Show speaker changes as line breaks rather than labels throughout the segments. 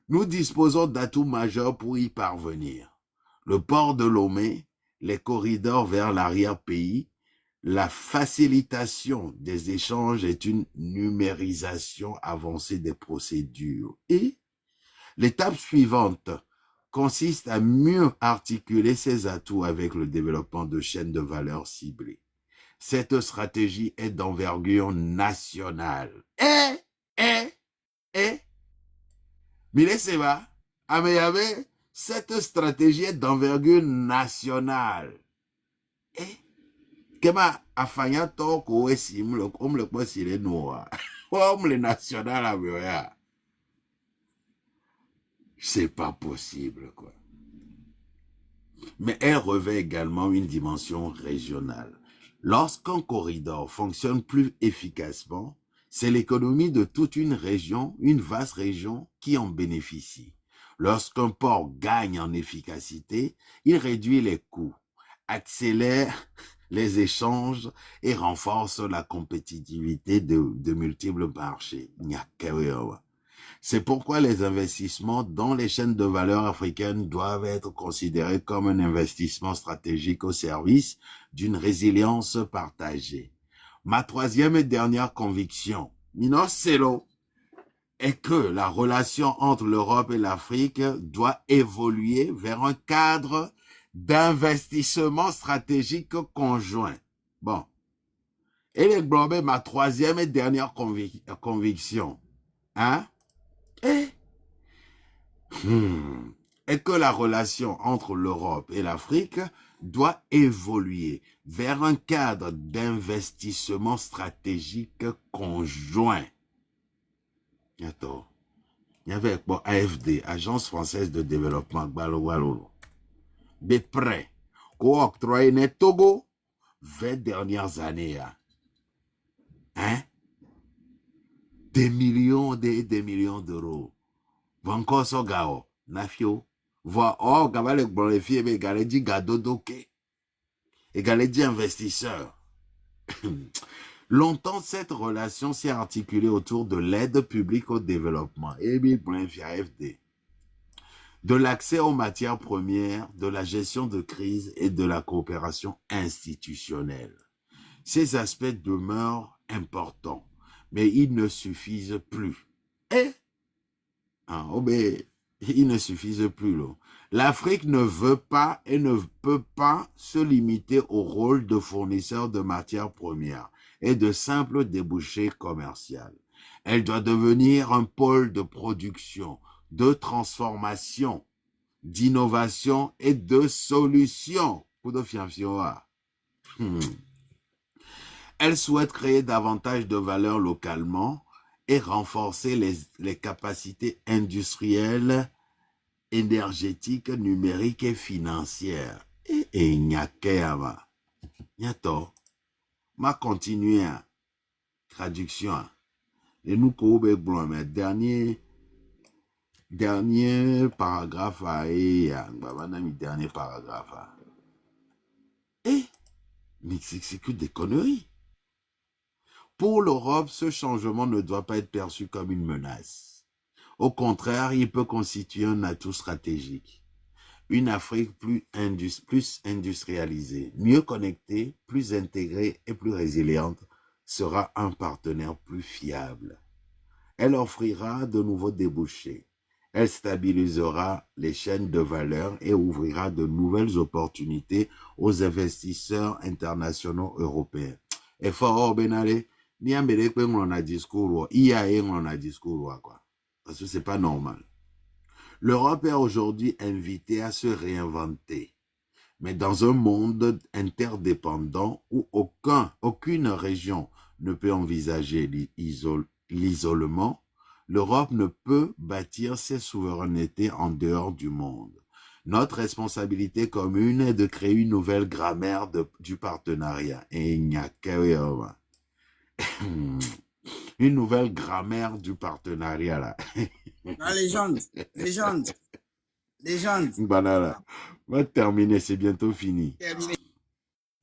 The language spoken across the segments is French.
Nous disposons d'atouts majeurs pour y parvenir. Le port de Lomé, les corridors vers l'arrière-pays, la facilitation des échanges est une numérisation avancée des procédures. Et l'étape suivante consiste à mieux articuler ces atouts avec le développement de chaînes de valeur ciblées. Cette stratégie est d'envergure nationale. Mire Seba, Ameyabe, cette stratégie est d'envergure nationale. Kema afanya toko wesim le kwa sile noa. Le national ameya. C'est pas possible, quoi. Mais elle revêt également une dimension régionale. Lorsqu'un corridor fonctionne plus efficacement, c'est l'économie de toute une région, une vaste région, qui en bénéficie. Lorsqu'un port gagne en efficacité, il réduit les coûts, accélère les échanges et renforce la compétitivité de multiples marchés. C'est pourquoi les investissements dans les chaînes de valeur africaines doivent être considérés comme un investissement stratégique au service d'une résilience partagée. Ma troisième et dernière conviction, est que la relation entre l'Europe et l'Afrique doit évoluer vers un cadre d'investissement stratégique conjoint. Bon. Et les ma troisième et dernière conviction. Hein? Est que la relation entre l'Europe et l'Afrique doit évoluer vers un cadre d'investissement stratégique conjoint. Attends. Il y avait AFD, Agence française de développement, des prêts co-octroyés net Togo 20 dernières années. Hein? Des millions d'euros. Vanko Sogao, Nafio. Voir, oh, Gabale Gbonlefi, mais Galedi Gadodoke. Et Galedi investisseur. Longtemps, cette relation s'est articulée autour de l'aide publique au développement. Et AFD. De l'accès aux matières premières, de la gestion de crise et de la coopération institutionnelle. Ces aspects demeurent importants, mais ils ne suffisent plus. Ils ne suffisent plus. L'Afrique ne veut pas et ne peut pas se limiter au rôle de fournisseur de matières premières et de simples débouchés commerciaux. Elle doit devenir un pôle de production, de transformation, d'innovation et de solutions. Elle souhaite créer davantage de valeur localement et renforcer les capacités industrielles, énergétiques, numériques et financières. Et Nyakeyama. Nyato. Ma continué. Traduction. Et nous, Kobe Blanc, mais dernier paragraphe. Dernier paragraphe. Mais c'est que des conneries. Pour l'Europe, ce changement ne doit pas être perçu comme une menace. Au contraire, il peut constituer un atout stratégique. Une Afrique plus industrialisée, mieux connectée, plus intégrée et plus résiliente sera un partenaire plus fiable. Elle offrira de nouveaux débouchés. Elle stabilisera les chaînes de valeur et ouvrira de nouvelles opportunités aux investisseurs internationaux européens. Et fort Benale, ni Amérique on a discours, IA on a discours quoi. Parce que c'est pas normal. L'Europe est aujourd'hui invitée à se réinventer, mais dans un monde interdépendant où aucune région ne peut envisager l'isolement, l'Europe ne peut bâtir ses souverainetés en dehors du monde. Notre responsabilité commune est de créer une nouvelle grammaire du partenariat. Une nouvelle grammaire du partenariat, là.
La légende.
Banana. On va terminer, c'est bientôt fini.
Terminé.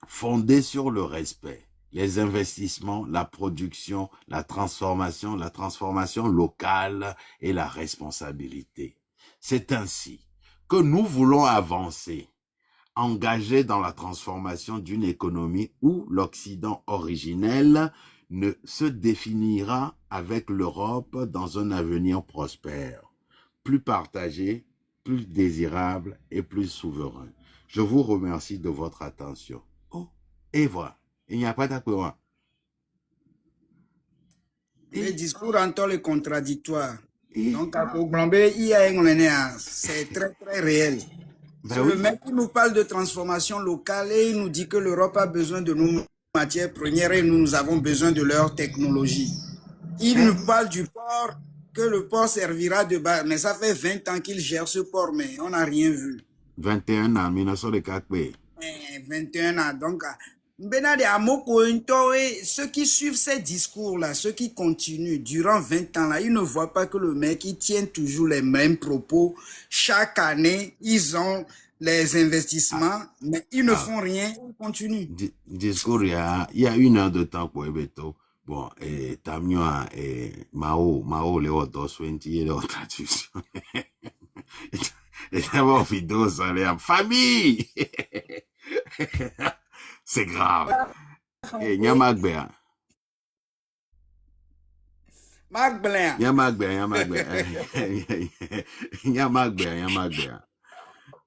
Fondée sur le respect, les investissements, la production, la transformation locale et la responsabilité. C'est ainsi que nous voulons avancer, engagés dans la transformation d'une économie où l'Occident originel ne se définira avec l'Europe dans un avenir prospère, plus partagé, plus désirable et plus souverain. Je vous remercie de votre attention. Oh, et voilà, il n'y a pas d'accord.
Les discours entendent les contradictoires. Donc, à Koglambé, c'est très, très réel. C'est le mec qui nous parle de transformation locale et il nous dit que l'Europe a besoin de nos matières premières et nous avons besoin de leur technologie. Il nous parle du port, que le port servira de base. Mais ça fait 20 ans qu'il gère ce port, mais on n'a rien vu.
21 ans, 1904.
21 ans. Donc, ceux qui suivent ces discours-là, ceux qui continuent durant 20 ans-là, ils ne voient pas que le mec, il tient toujours les mêmes propos. Chaque année, ils ont les investissements, mais ils ne font rien, ils continuent.
Discours, il y a 1 heure de temps pour Ebeto. Bon, et Tamioa et Mao, les autres, 20 et les traductions. Et d'abord, vidéo, ça allait en famille. C'est grave. Et Nyamagbea. Nyamagbea.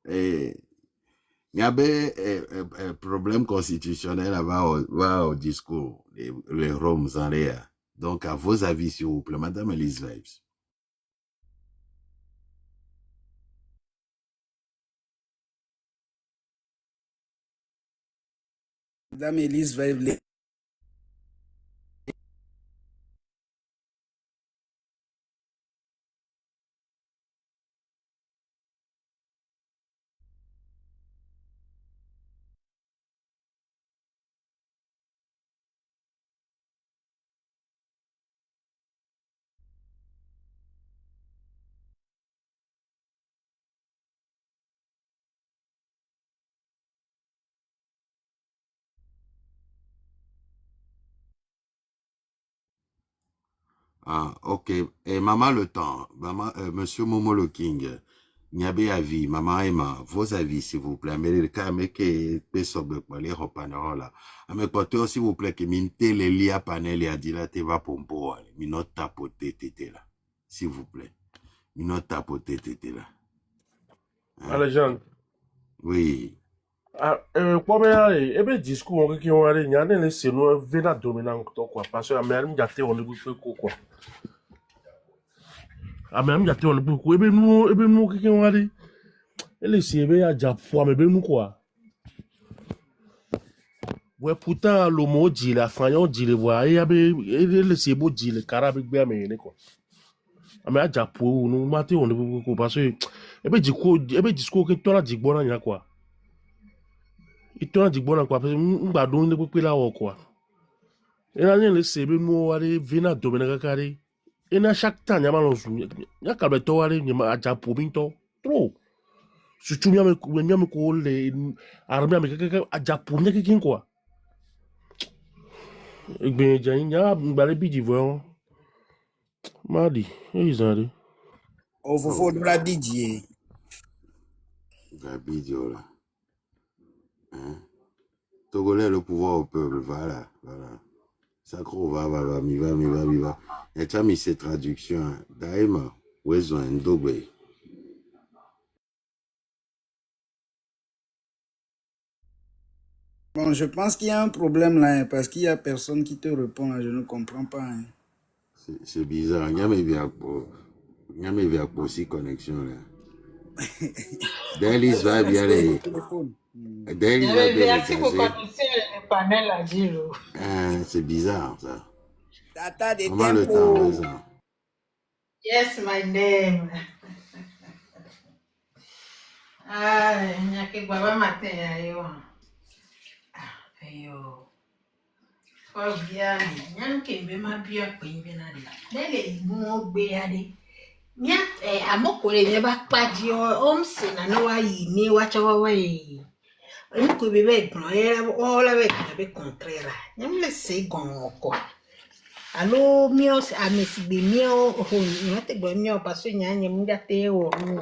Et il y avait un problème constitutionnel au discours, les Roms en l'air. Donc, à vos avis, s'il vous plaît, Madame Elise Vibes.
Madame Elise Vibes.
Ah, ok. Et maman le temps, maman, monsieur Momo le King, Nyabe avis, maman Emma, vos avis, s'il vous plaît. Américain, mais que pesobe les repanero là. Américain, s'il vous plaît, que minte les lia panel et a dit là, te va pompo, minot tapote tété là. S'il vous plaît. Minot tapote tété là.
Alejandro.
Oui.
Comme il y a discours qui ont allé, il y a des signaux vénat dominant quoi parce que même gâté on ne peut quoi. Même gâté on ne peut quoi. Et nous qui ont allé. Et les CV à Japon mais nous quoi. Ouais pourtant le mot dit la fin on dit le voir et les CV dit le carabic bien mais quoi. Mais à Japon nous maté on ne peut quoi parce que et discours que toi là dit bon là quoi. Et toi dit bon là quoi parce que on va donner pour là quoi. Et là, les CB nous allons venir dominer carré. Et na chaque temps, il y a mal il y a calme toi aller, il y a déjà pour binto. Trop. Surtout il y a me coller les armées avec à déjà pour n'y a quoi. Et bien, il y a balé bidi voyons. Mardi, ils ont dit.
Au fofo de la Didier.
Gabidio là. Hein? Togolais, le pouvoir au peuple, voilà. Sacro va, mi va. Et tu as mis ces traductions, Daima, Wezo Ndogwe.
Bon, je pense qu'il y a un problème là, hein, parce qu'il y a personne qui te répond là, je ne comprends pas. Hein.
C'est bizarre, il y a mes via aussi connexion là. Delis va bien les. Delis va bien les. C'est bizarre ça.
Tata de
Comment le temps ça?
Yes, my name. Nyake baba matin ayo. Ayo. For biani, nyanke be ma bia pin be na de. Lele mo gbe ade. Nya amokore ne ba paji o omse na no wa yi ni wa chawa wa yi. Une que bébé grand, oh la avec bébé contraire. N'aime laisser gon quoi. Allo mio a mesibe mio ho n'ate gbe mio parce que nya nyem ngate wo mu.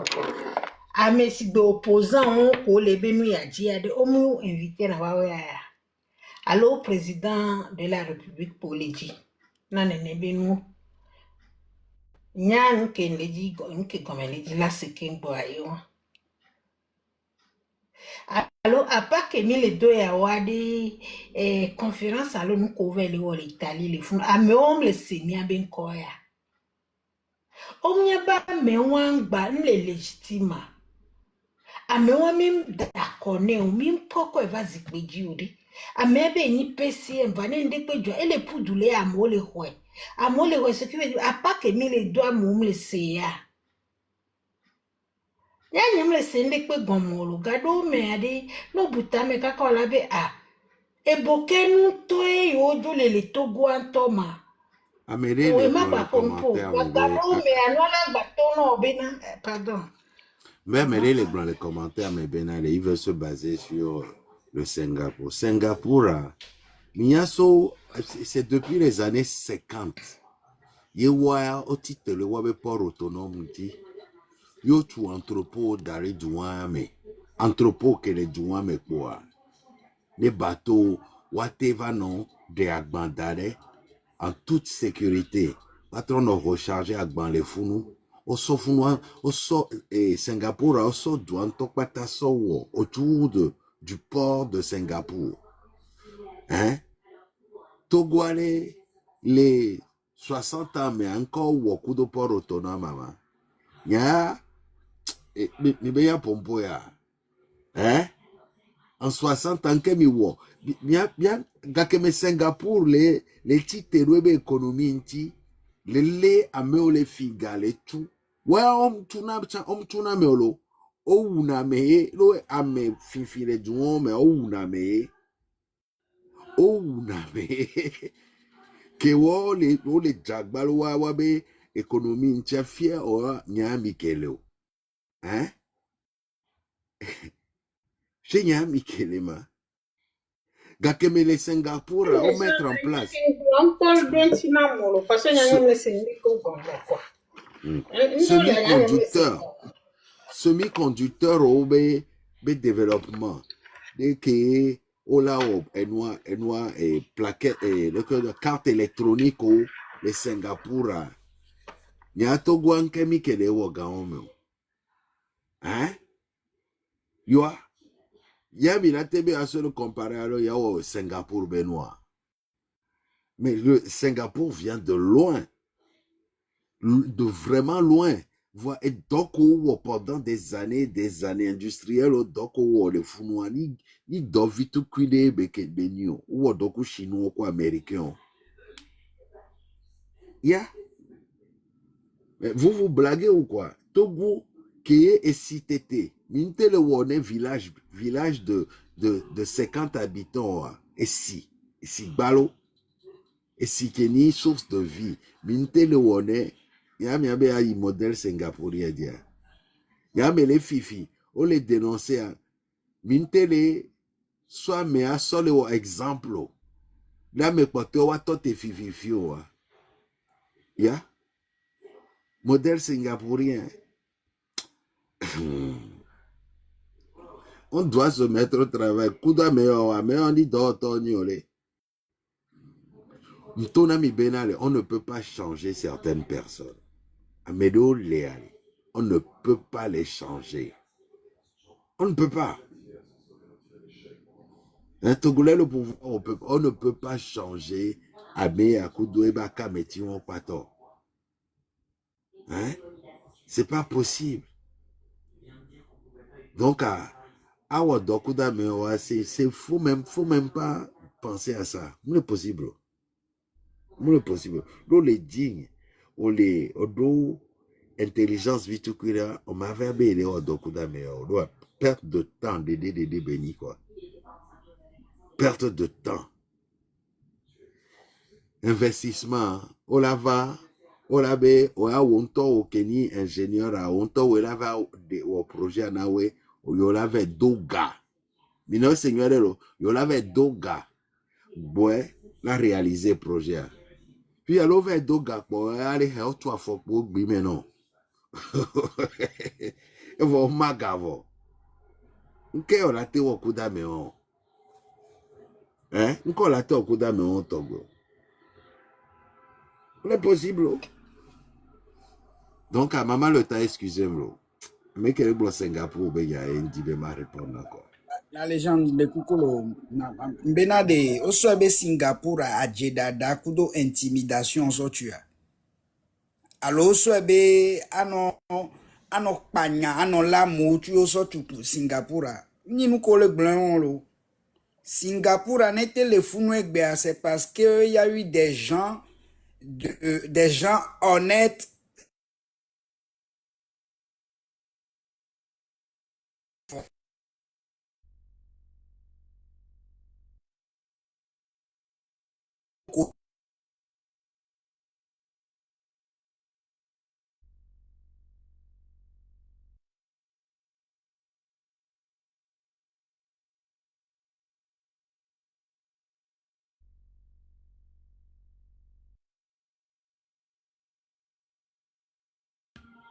A mesibe opposant ko le be nu ya ji ade o mu invité na wa ya. Allo président de la République pour les ji. Na ne be nu. Nya nke leji nke comme leji la sekin bo ayo. Alors, à part que les deux y a des conférences, alors nous couvrons l'Italie, les fonds. Ah, mais on le sait bien bien quoi ya. On y a pas, mais on va nous les légitime. Ah, mais on même d'accord, on même pourquoi va zikbejuri. Ah, mais ben ni PCM va n'en dépêcher. Et les poudoules à moi les rois. À moi les rois, ce qui veut dire, à part que les doigts m'ont laissé ya. Ya nyam le sende kwe gomolo gado me ade no butame kakola be a ebokenu to e yojo le togo antoma
Amélie
o
les
ma
dans
pa
les
pompo
commentaires,
gado me anola batono bena pardon.
mais Amélie les dans les commentaires, mais Benale, il veut se baser sur le Singapour. Singapour, c'est depuis les années 50. Il y a au titre le wabe port autonome dit. Yo tu entrepôt d'arrêt douane, entrepôt que les douane quoi. Les bateaux, whatever non, de Agbandare, en toute sécurité. Patron de recharger Agban les founou. Au sofounou, au so, et Singapour, au so douane, tokpata so, autour du port de Singapour. Hein? Togoale, les 60 ans, mais encore, beaucoup de port autonome, maman. Ya, mi be ya pompo ya. Hein? En 60 ans que mi wo. Bien, gakeme Singapour, les titres de l'économie, les ameo les figa, les tout. Ouais, tuna meolo. O una me, lo ame finfile du me, o una me. O una me. Que wo le jagbalo wa be économie, ntia fier, o nyami keleo. Hein? Chez Nyami Kelema. Gakeme les Singapour, on mettre en place. Semi-conducteur au développement. Dès que ola enoi et plaquette et le carte électronique au les Singapour. Nyato guan kemi kele wo gaome. Hein? Yoa. Yami na tebe à se le comparer alors yao Singapour Benoît. Mais le Singapour vient de loin. De vraiment loin. Et donc, pendant des années industrielles, donc, les Funouani, ils doivent vite cuire Benio, ou donc, chinois ou américains. Yeah. Mais vous blaguez ou quoi? Togo, qui est SITT, Mintele Wone, village de 50 habitants, et si Balo, et si Keni, source de vie, Mintele Wone, Yam yabe ayi modèle singapourien dia. Yam les fifi, on les dénoncer. Mintele, soit mea sole o exemple. Là me kote wa tote fifi fio. Ya. Modèle singapourien. On doit se mettre au travail. Kuda mea mais on dit d'autoni ole. Mtonami benale, on ne peut pas changer certaines personnes. Amedo Léali. On ne peut pas les changer. On ne peut pas. Un Togolais, le pouvoir, on ne peut pas changer Abe Akudo Ebaka Metion Pato. Hein? C'est pas possible. Donc, Awa Dokuda Mewa, c'est faut même pas penser à ça. C'est possible. C'est possible. Nous les dignes, on les odo intelligence vitukura, on m'avait abélé au Dokuda Mewa. On doit perdre de temps, de béni quoi. Perte de temps. Investissement. Olava, olabe, oya wonto o keni ingénieur a wonto olava au projet nawe, oyolave doga. Mino Seigneur, il avait deux gars. Boy, la réalisé projet. Puis il avait deux gars. Boy, allez, trois fois pour mais non. Il va au magavo. Qu'est-ce qu'on a été au coup d'amèon? Hein? Qu'on a été au coup d'amèon, Togo. C'est possible. Donc, à maman, le temps, excusez-moi. Mais quel est le Singapour, ben, il y a un dit, ma répondre encore.
La légende de Kukolo, mbena de, osobe Singapour a Jeddah da kudo intimidation so tu as. Alors osobe ano panya, ano la moutu so tu Singapour a. Ni nous colle blanc lo. Singapour a n'était le fou c'est parce que il y a eu des gens honnêtes.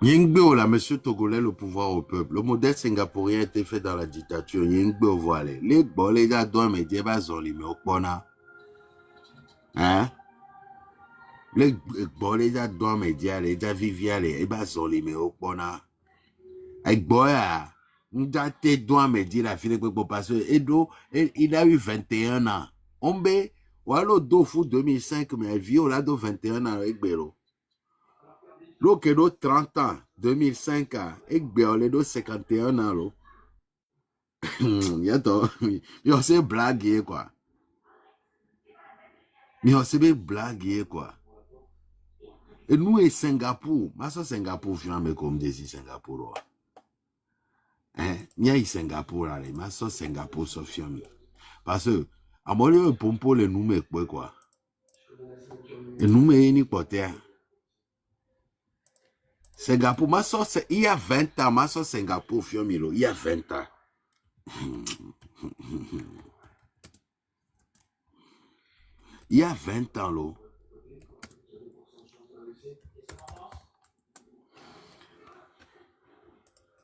Yingbe, là, monsieur Togolais, le pouvoir au peuple. Le modèle singapourien a été fait dans la dictature. Yingbe, voilà. Les gars, les gars, doivent me dire, bah, zoli, mais au pona. Hein? Les gars, les gars, doivent me dire, les gars, vivia, les bah, zoli, mais au pona. Les gars, n'date doit me dire, la fille, parce que Edo, il a eu 21 ans. Ombe, voilà, Dofu 2005, mais vieux, là, de 21 ans, avec Bélo. L'eau qui a 30 ans, 2005 ans, et Béolé de 51 ans, il a blagué, quoi. Il a blagué, quoi. Et nous, et Singapour, ma soeur Singapour, je suis comme des Singapour. Hein? Il y a Singapour, là, ma soeur Singapour, Sophia. Parce que, à moi, le pompo, le nous, mais quoi. Et nous, mais ni poter. Singapour, ma soeur, il y a 20 ans, ma soeur Singapour, il y a 20 ans. Il y a 20 ans, là.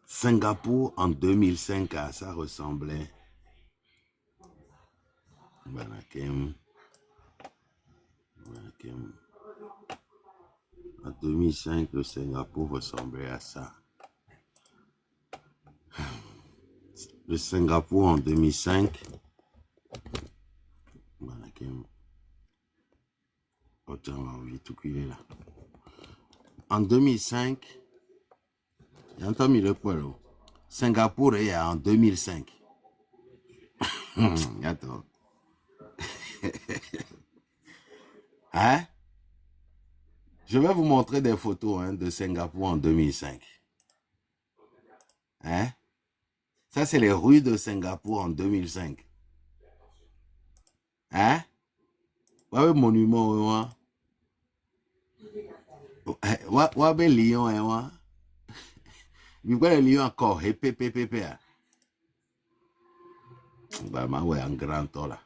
Singapour, en 2005, ça ressemblait. En 2005, le Singapour ressemblait à ça. Le Singapour en 2005. En 2005, j'ai entendu le poil. Singapour est en 2005. Attends. Hein? Je vais vous montrer des photos de Singapour en 2005. Hein? Ça, c'est les rues de Singapour en 2005. Hein? Ouais, monument, hein? Ouais, ben Lyon, hein? Mais quoi, le Lyon encore? Pépé. Bah, ouais, en grand temps, là.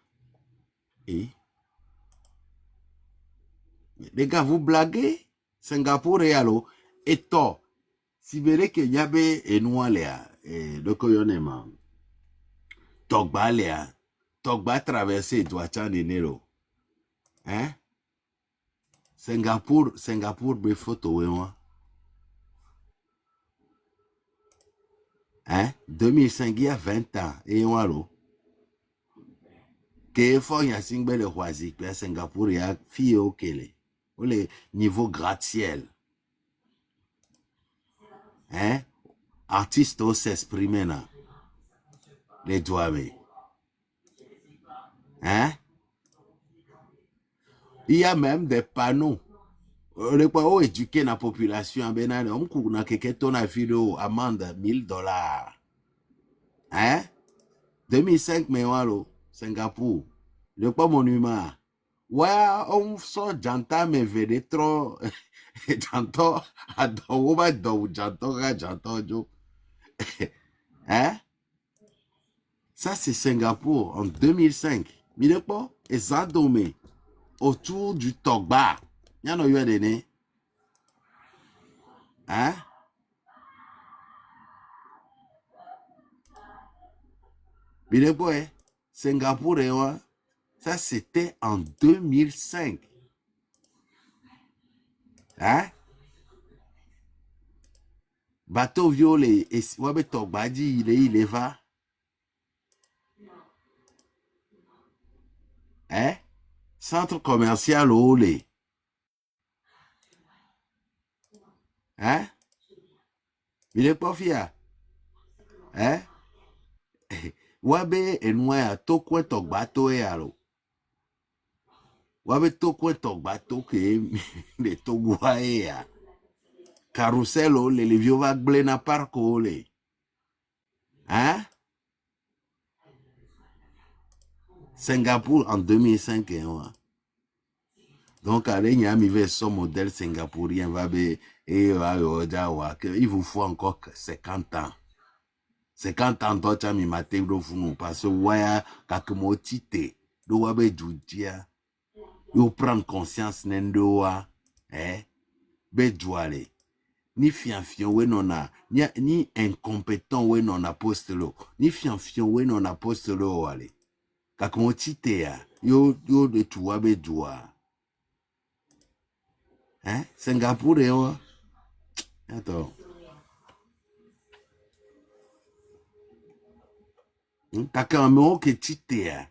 Et? Les gars, vous blaguez? Singapour est allô? Et toi, si vous voulez que y avait et nous là, et le coyonnement, Togba là, Togba traversé, doit t'en Nero. Hein? Singapour, be photo, moi. Hein? 2005, il y a 20 ans, et on allô? Que faut y a singbe le Huazi, puis à Singapour, il y a fille au Kélé. Le niveau gratte-ciel. Hein? Artistes osent s'exprimer là. Les douanes. Hein? Il y a même des panneaux. Les panneaux éduqués la population. On a quelqu'un qui a vidéo amende $1000. Hein? 2005, mais voilà, Singapour. Le pas monument. Ouais, on sort j'entends mes védés trop. J'entends, j'entends, hein? Ça, c'est Singapour en 2005. Mire pas, et ça domé autour du Togba. Il y en a eu des nez. Hein? Mire pas, Singapour, ça, c'était en 2005. Hein? Bateau violet, et Wabe Togba dit, il va. Hein? Centre commercial au lait. Hein? Il est pas fier. Hein? Wabe et noa to kwe togbato e alo. Wabe to kwe togbato ke le togwa e ya. Carousel o le vieux va glena parco le. Hein? Singapour en 2005 et ouais. Donc, il y a son modèle singapourien, il vous faut encore 50 ans. 50 ans, toi, tu as mis ma tête de fou, parce que, ouais, quand moi, tu t'es, tu vas prendre conscience, n'endoa, bedouale. Ni fianfion, ouais, non, ni incompétent, ouais, non, apostolo. Ni fianfion, ouais, non, apostolo, allez. Quand moi, tu t'es, yo, de toi, bedoua. Hein? Singapour, attends. Kakameo que titea.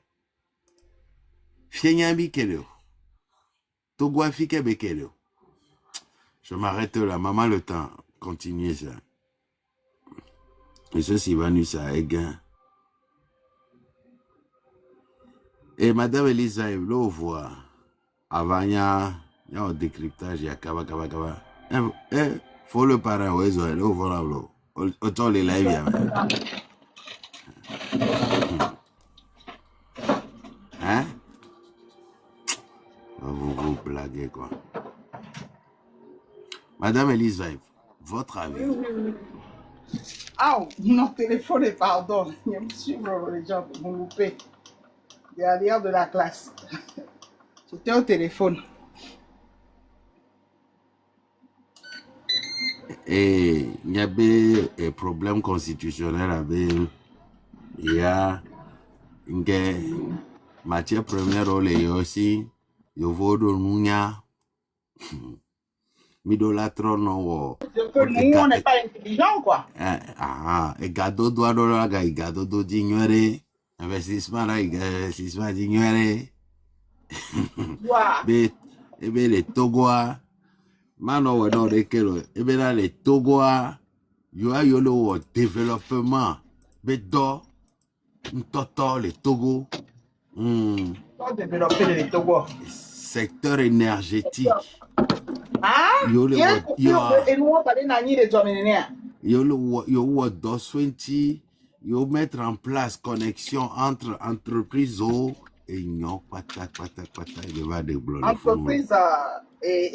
Fienyabi keleo. Togwa fike bekeleo. Je m'arrête là. Maman, le temps. Continuez ça. Et ceci va nous ça, égain. Et Madame Elisa, l'eau voit. Avant, il y a un décryptage, il y a kaba. Faut le parent, ouais, l'eau voit l'eau. Autant les lives, hein? Vous blaguez, quoi. Madame Elisa, votre avis?
Ah, mon téléphone, pardon. Je me suis les gens m'ont loupé. Derrière de la classe. J'étais au téléphone.
Et il y avait un problème constitutionnel avec. Il y a une matière première aussi. Il faut de nous. Midolâtre non.
Nous, on n'est pas intelligent, quoi.
Et gado doit de la gaï, gado d'ignorer. Investissement là, investissement d'ignorer. Et bien les Togois, maintenant on a des et bien les Togois, il y a le développement, mais dans toto les Togo,
développer les Togo.
Secteur énergétique.
Ah, il y a
mettre en place connexion entre entreprises et non pata il va débloquer
entreprise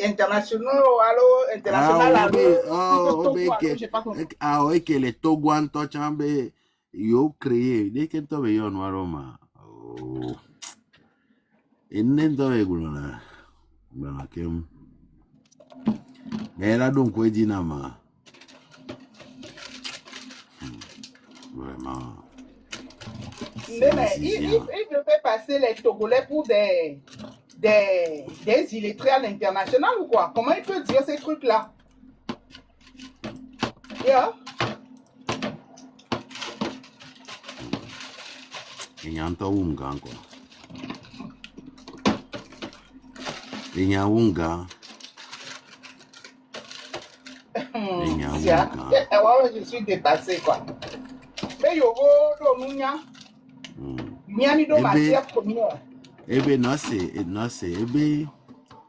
internationale
que les Togouan tochambe yo créé dès que tu veux yon waroma et n'endo egulona banakem mais là donc quoi dinama vraiment.
Mais il fait passer les Togolais pour des illettrés à l'international ou quoi? Comment il peut dire ces trucs-là? Yeah.
Il y a un taunga encore. Il y a un unga.
Je suis dépassé, quoi. Mais yo go do nunya. Miami do matière première.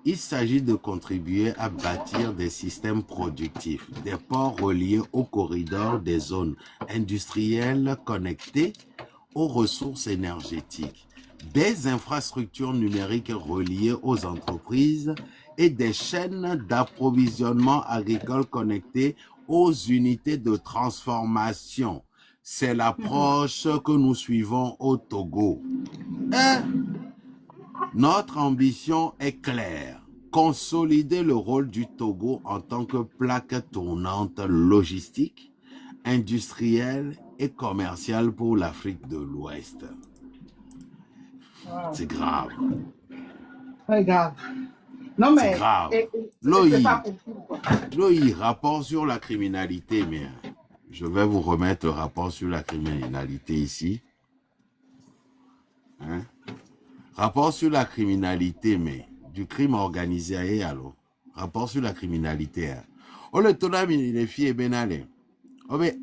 Il s'agit de contribuer à bâtir des systèmes productifs, des ports reliés aux corridors des zones industrielles connectées aux ressources énergétiques, des infrastructures numériques reliées aux entreprises et des chaînes d'approvisionnement agricole connectées aux unités de transformation. C'est l'approche que nous suivons au Togo. Et notre ambition est claire. Consolider le rôle du Togo en tant que plaque tournante logistique, industrielle et commerciale pour l'Afrique de l'Ouest.
Wow.
C'est grave.
Très grave. Non,
C'est
mais
grave.
c'est pas possible, quoi.
Loïc, rapport sur la criminalité, mais je vais vous remettre le rapport sur la criminalité ici. Hein? Rapport sur la criminalité, mais du crime organisé, alors. Rapport sur la criminalité. Hein. Oh, le tonami, les filles, benale. Oh, mais,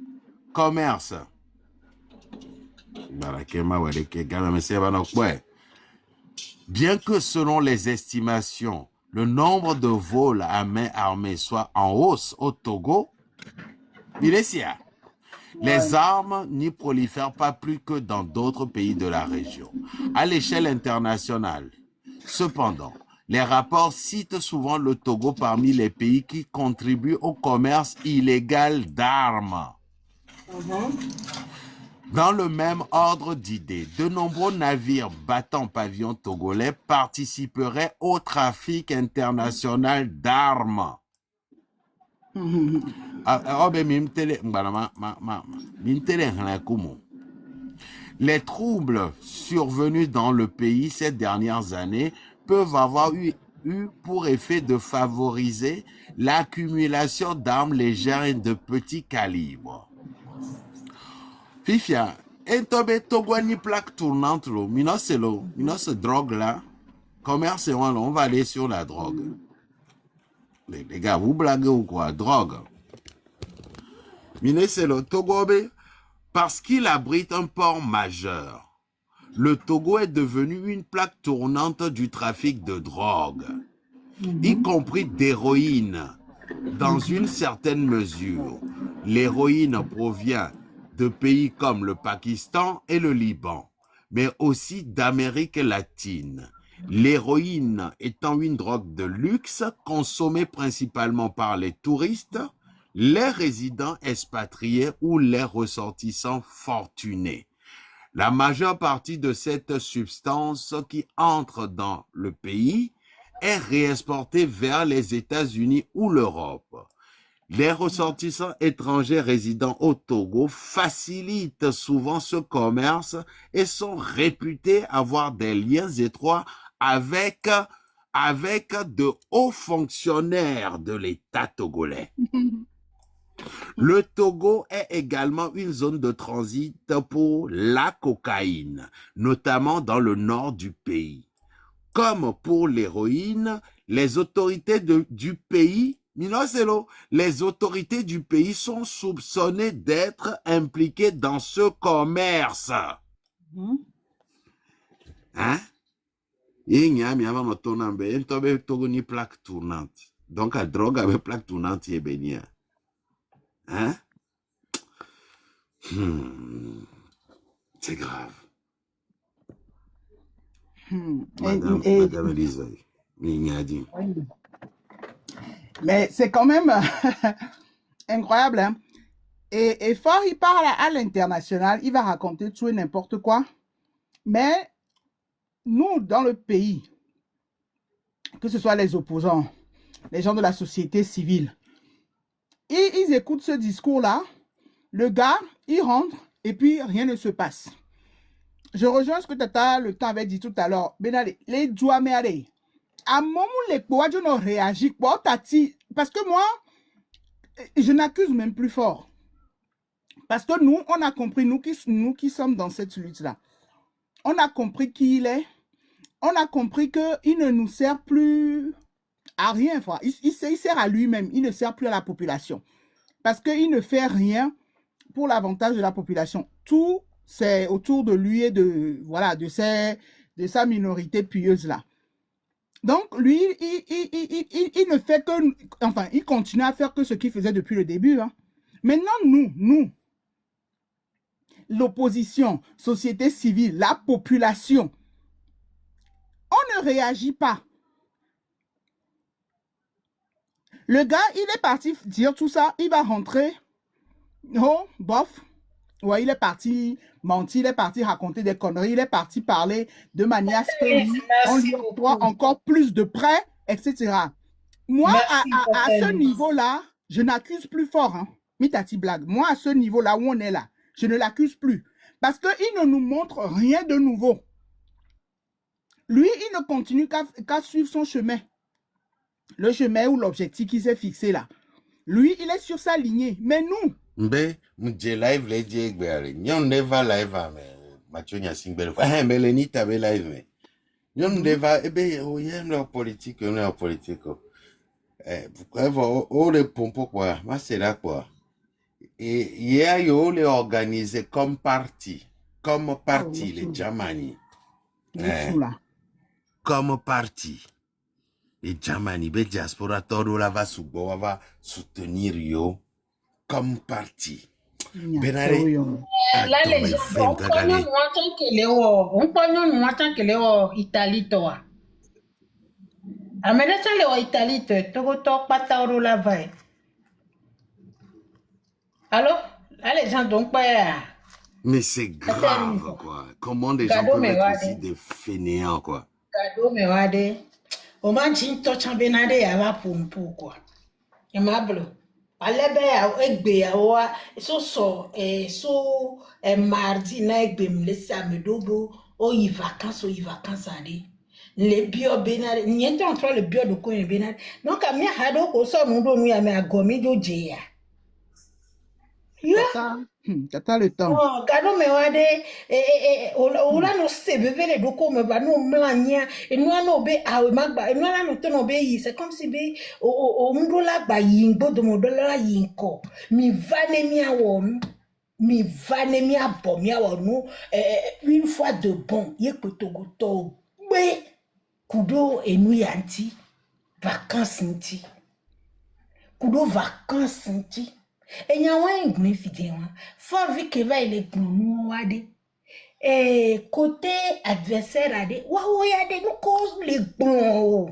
commerce. Bien que selon les estimations, le nombre de vols à main armée soit en hausse au Togo, il est si. Les armes n'y prolifèrent pas plus que dans d'autres pays de la région, à l'échelle internationale. Cependant, les rapports citent souvent le Togo parmi les pays qui contribuent au commerce illégal d'armes. Dans le même ordre d'idées, de nombreux navires battant pavillon togolais participeraient au trafic international d'armes. Les troubles survenus dans le pays ces dernières années peuvent avoir eu pour effet de favoriser l'accumulation d'armes légères et de petit calibre. Fifia, entobe togwani plaque tournante lo, minose drogue là, commerce on va aller sur la drogue. Les gars, vous blaguez ou quoi? Drogue. Minose lo Togobe, parce qu'il abrite un port majeur. Le Togo est devenu une plaque tournante du trafic de drogue, y compris d'héroïne. Dans une certaine mesure, l'héroïne provient de pays comme le Pakistan et le Liban, mais aussi d'Amérique latine. L'héroïne étant une drogue de luxe consommée principalement par les touristes, les résidents expatriés ou les ressortissants fortunés. La majeure partie de cette substance qui entre dans le pays est réexportée vers les États-Unis ou l'Europe. Les ressortissants étrangers résidant au Togo facilitent souvent ce commerce et sont réputés avoir des liens étroits avec de hauts fonctionnaires de l'État togolais. Le Togo est également une zone de transit pour la cocaïne, notamment dans le nord du pays. Comme pour l'héroïne, les autorités du pays les autorités du pays sont soupçonnées d'être impliquées dans ce commerce. Hein? Plaque tournante. Donc, la drogue avec plaque tournante est bénie. Hein? C'est grave. Madame Elisa,
mais c'est quand même incroyable. Hein? Et Fort, il parle à l'international, il va raconter tout et n'importe quoi. Mais nous, dans le pays, que ce soit les opposants, les gens de la société civile, ils écoutent ce discours-là. Le gars, il rentre et puis rien ne se passe. Je rejoins ce que Tata le temps avait dit tout à l'heure. Les douaméarés. À un moment, les Kouadjou ne réagissent pas. Parce que moi, je n'accuse même plus Fort. Parce que nous, on a compris, nous qui sommes dans cette lutte-là, on a compris qui il est. On a compris qu'il ne nous sert plus à rien. Il sert à lui-même. Il ne sert plus à la population. Parce qu'il ne fait rien pour l'avantage de la population. Tout, c'est autour de lui et de sa minorité pieuse-là. Donc, lui, il ne fait que... Enfin, il continue à faire que ce qu'il faisait depuis le début. Hein. Maintenant, nous, l'opposition, société civile, la population, on ne réagit pas. Le gars, il est parti dire tout ça, il va rentrer. Oh, bof. Ouais, il est parti mentir, il est parti raconter des conneries, il est parti parler de manière stérile. On
Merci
lui octroie
beaucoup.
encore plus de prêts, etc. Moi,
Merci,
à ce
Papa.
niveau-là, je n'accuse plus fort. Hein. Mitati blague. Moi, à ce niveau-là où on est là, je ne l'accuse plus. Parce qu'il ne nous montre rien de nouveau. Lui, il ne continue qu'à suivre son chemin. Le chemin ou l'objectif qu'il s'est fixé là. Lui, il est sur sa lignée. Mais nous...
Mbe, mje live le je egbeare. Nyon never live ame. Machonya singbele. Mais le ni tabe live me. Nyon never, ebe, oyem leur politique, on est en politique. Pourquoi on le pompo quoi? Ma c'est là quoi? Et hier, yo le organisé comme parti. Comme parti, les Germany. Comme parti. Les Germany, be diaspora todo la va subo, va soutenir yo. Comme parti. Benare.
Là, les gens, on connaît moins que les Italie, toi. Amène ça, les Italie, toi, pas ta la veille. Allô? Là, les gens, donc, pas.
Mais c'est grave, quoi. Comment des gens peuvent être aussi des fainéants, quoi.
Cadeau, mais regardez. Au moins, j'ai une touche en benade, il y a pour quoi. Il m'a bleu. Alebe egbe awa so mardi na egbe mlesi amedobo o yi vacances ade le bio benade nyente entre le bio de ko benade donc ami hado ko so mu do nu ya me agomi jo je ya
T'as le temps.
Oh, gado me wade ola no sebe vele do ko me ba no mlanya enu no be awe magba enu ala no to no be yi c'est comme si be o mdo la gba yi gbodo mo do la yi nko mi vane mi awon mi vane mi abo mi awon une fois de bon ye kotogo to gbe kudo enu yanti vacances nti kudo vacances nti enya wan gbin fide wan for vi ke va ile gbon nu wade côté adversaire ade wa wo ya de no cause le gbon o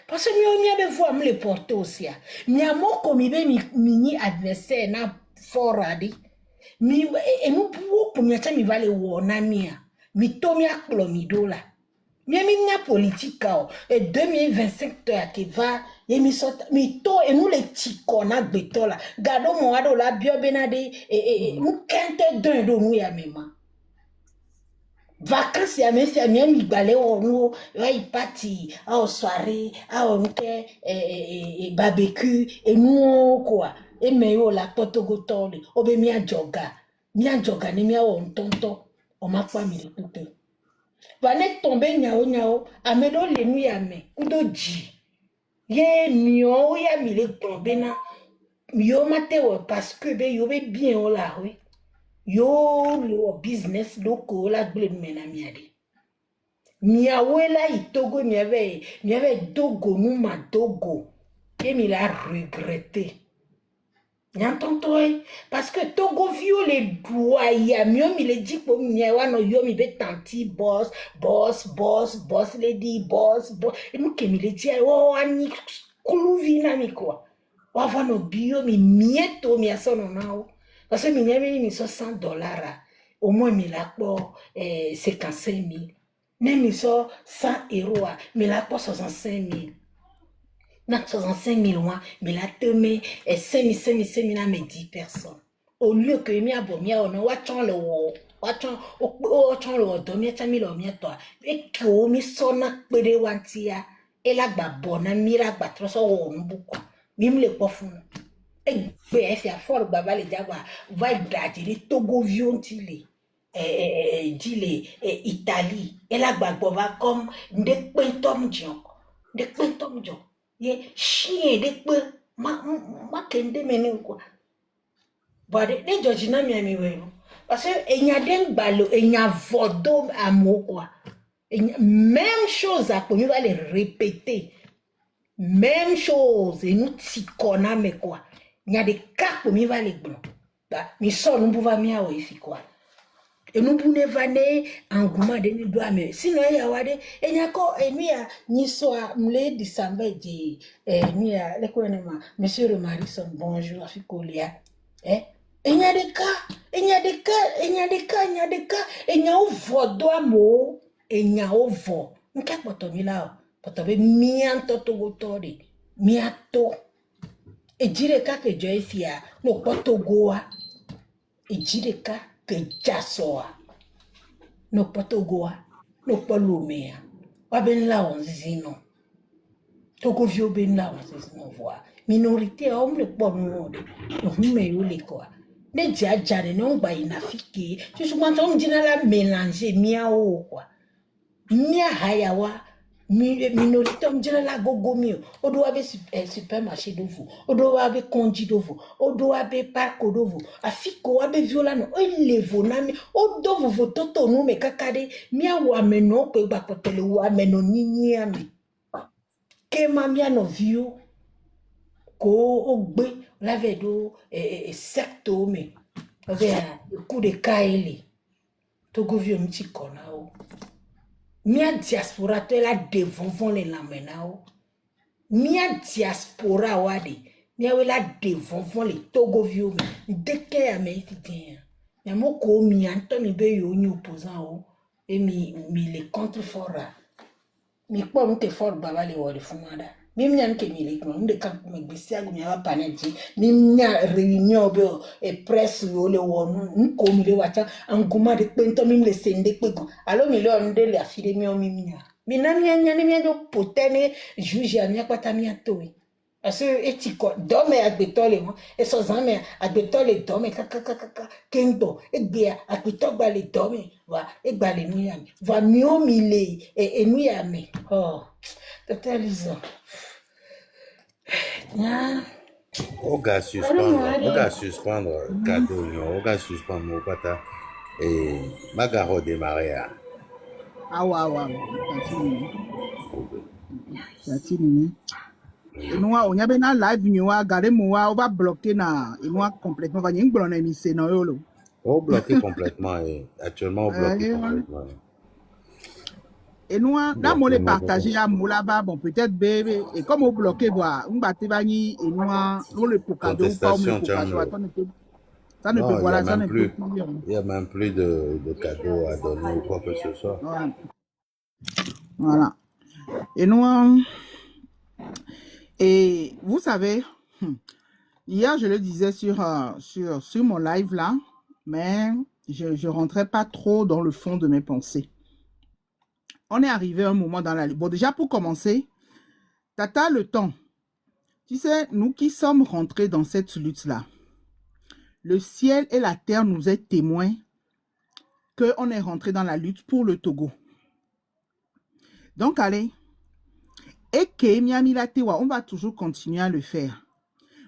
parce que mi be voir me le porter aussi mi amoko mi be mi ni adversaire na for ade mi enu buo ko mi acha mi vale wo na mi to mi aklo mi dola mi na politique o 2025 to ya ke va mi sota mi to enu le tiko na gbeto la gado mo ado la bio benade mu kente don do nu ya mema vacances ya me fi mi gbale o nu wa party a soirée a onke barbecue enu quoi me yo la potogotole obe mi ajoga ni mi a tonto o ma pa mi le couper va net tomber nyao amedo le nu ya me kudo ji ye mio ya mi le tomber na yo mateo parce que be yo be bien o la oui yo le business loko la gle mena miade miawela itogo mi avait dogo numa dogo et mi la regretté Nyantontoy parce que Togo vio les doigts ya mio mi le dit pour mi wa no yo mi be tanti boss lady boss et nous que mi le dit oh ani kuluvina mi quoi wa va no bio mi mieto mi asono nao parce que mi nyame mi so $100 au moins mi la po 55,000 même mi so 100 euros mi la po 65,000 na 65,000 mais la teme 5,000 na me 10 personnes au lieu que mi abomi a ono wachon le do mi ta mi lo mi to e ki o mi so na pere wantia e la gba bona mi la gba tro so wo nbuko mi le po fun e gbe e fi aforo gba ba le jagba va daji le Togo viontile dile Italie e la gba gbo va comme de pentom jon ye chien de pe ma kende meni quoi bade de Georgina mi we parce que enya den gbalo enya vodo amo quoi même chose à qu'on va les répéter même chose et nous tikona me quoi il y a des cas pour mi va les blanc bah mi so nous pouva mi a ici quoi et nous pouvons vaner engouement de nous doit mais sinon il y a wade et nya ko enia ni so mle disamba di nia le ko nema monsieur le Marison bonjour afikolia Il y a des cas, il y a des cas, il y a des cas, il y a des cas. Il y a un voix mo, il y a un voix. Nka potomi là, potomi mianto to gotore, miato. Et dire que Dieu fia, no poto goa. Et dire que jasoa, no poto goa, no polumea. Waben la on zino. Toko vio ben la on zino voa. Minorité homme le bon monde. No me yule quoi. Ne jare non ba inafiki. Tu souvent on dit la mélanger miao quoi. Mia hayawa minorité on dit la gogo mio. O do abe supermarché de vous. O do abe konji de vous. O do abe parc de vous. Afiko abe violano. O levo na mi. O do vous toto no me kakade. Mia wa meno ko ba potele wa meno nini ami. Ke ma mia no view ko ogbe lave do secto me ave coup de kaili to go view mti kona o mia diaspora to la devon le lamena o mia diaspora wade mia we la devon le togo view me deke ya me itien ya moko mi anto mi be yo ni opposant o et mi le contre fora mi po mte for baba le wori fumada mimi nyan ke mi le ko nde ka me gbesi agu mi aba paneji mimi nya réunion be e press yo le wonu nko mi le wacha anguma de pento mimi le sende pe go alo mi le onde le afile mi o mimi nya mi na nya ni mi do potene juge anya kwata mi atowe parce etiko dome agbetole mo e so zame agbetole dome kaka kendo egbe agbetogba le dome wa egba le nu ya mi va mi o mi le enu ya mi oh totalizo nya
Oga suspendre cadeau, oga suspendre mon pata et maga redémarrer.
Ah ouais. Continue. Et nous, on y a bien live, nous a gardé moi, on va bloquer na, et nous complètement, on va y aller dans l'émission, non yolo.
On bloqué complètement et actuellement on bloqué complètement.
Et nous, là, on les partager à moi là-bas, bon, peut-être bébé, et comme on bloqué, voilà, on va te bannir, et nous, le pour cadeau, pas le pour cadeau, ça ne peut, voilà, ça ne peut plus.
Il n'y a même plus de cadeaux à donner ou quoi que ce soit.
Voilà. Et nous, et vous savez, hier, je le disais sur mon live là, mais je ne rentrais pas trop dans le fond de mes pensées. On est arrivé à un moment dans la lutte. Bon, déjà, pour commencer, Tata, le temps. Tu sais, nous qui sommes rentrés dans cette lutte-là, le ciel et la terre nous est témoins qu'on est rentré dans la lutte pour le Togo. Donc, allez, et que on va toujours continuer à le faire.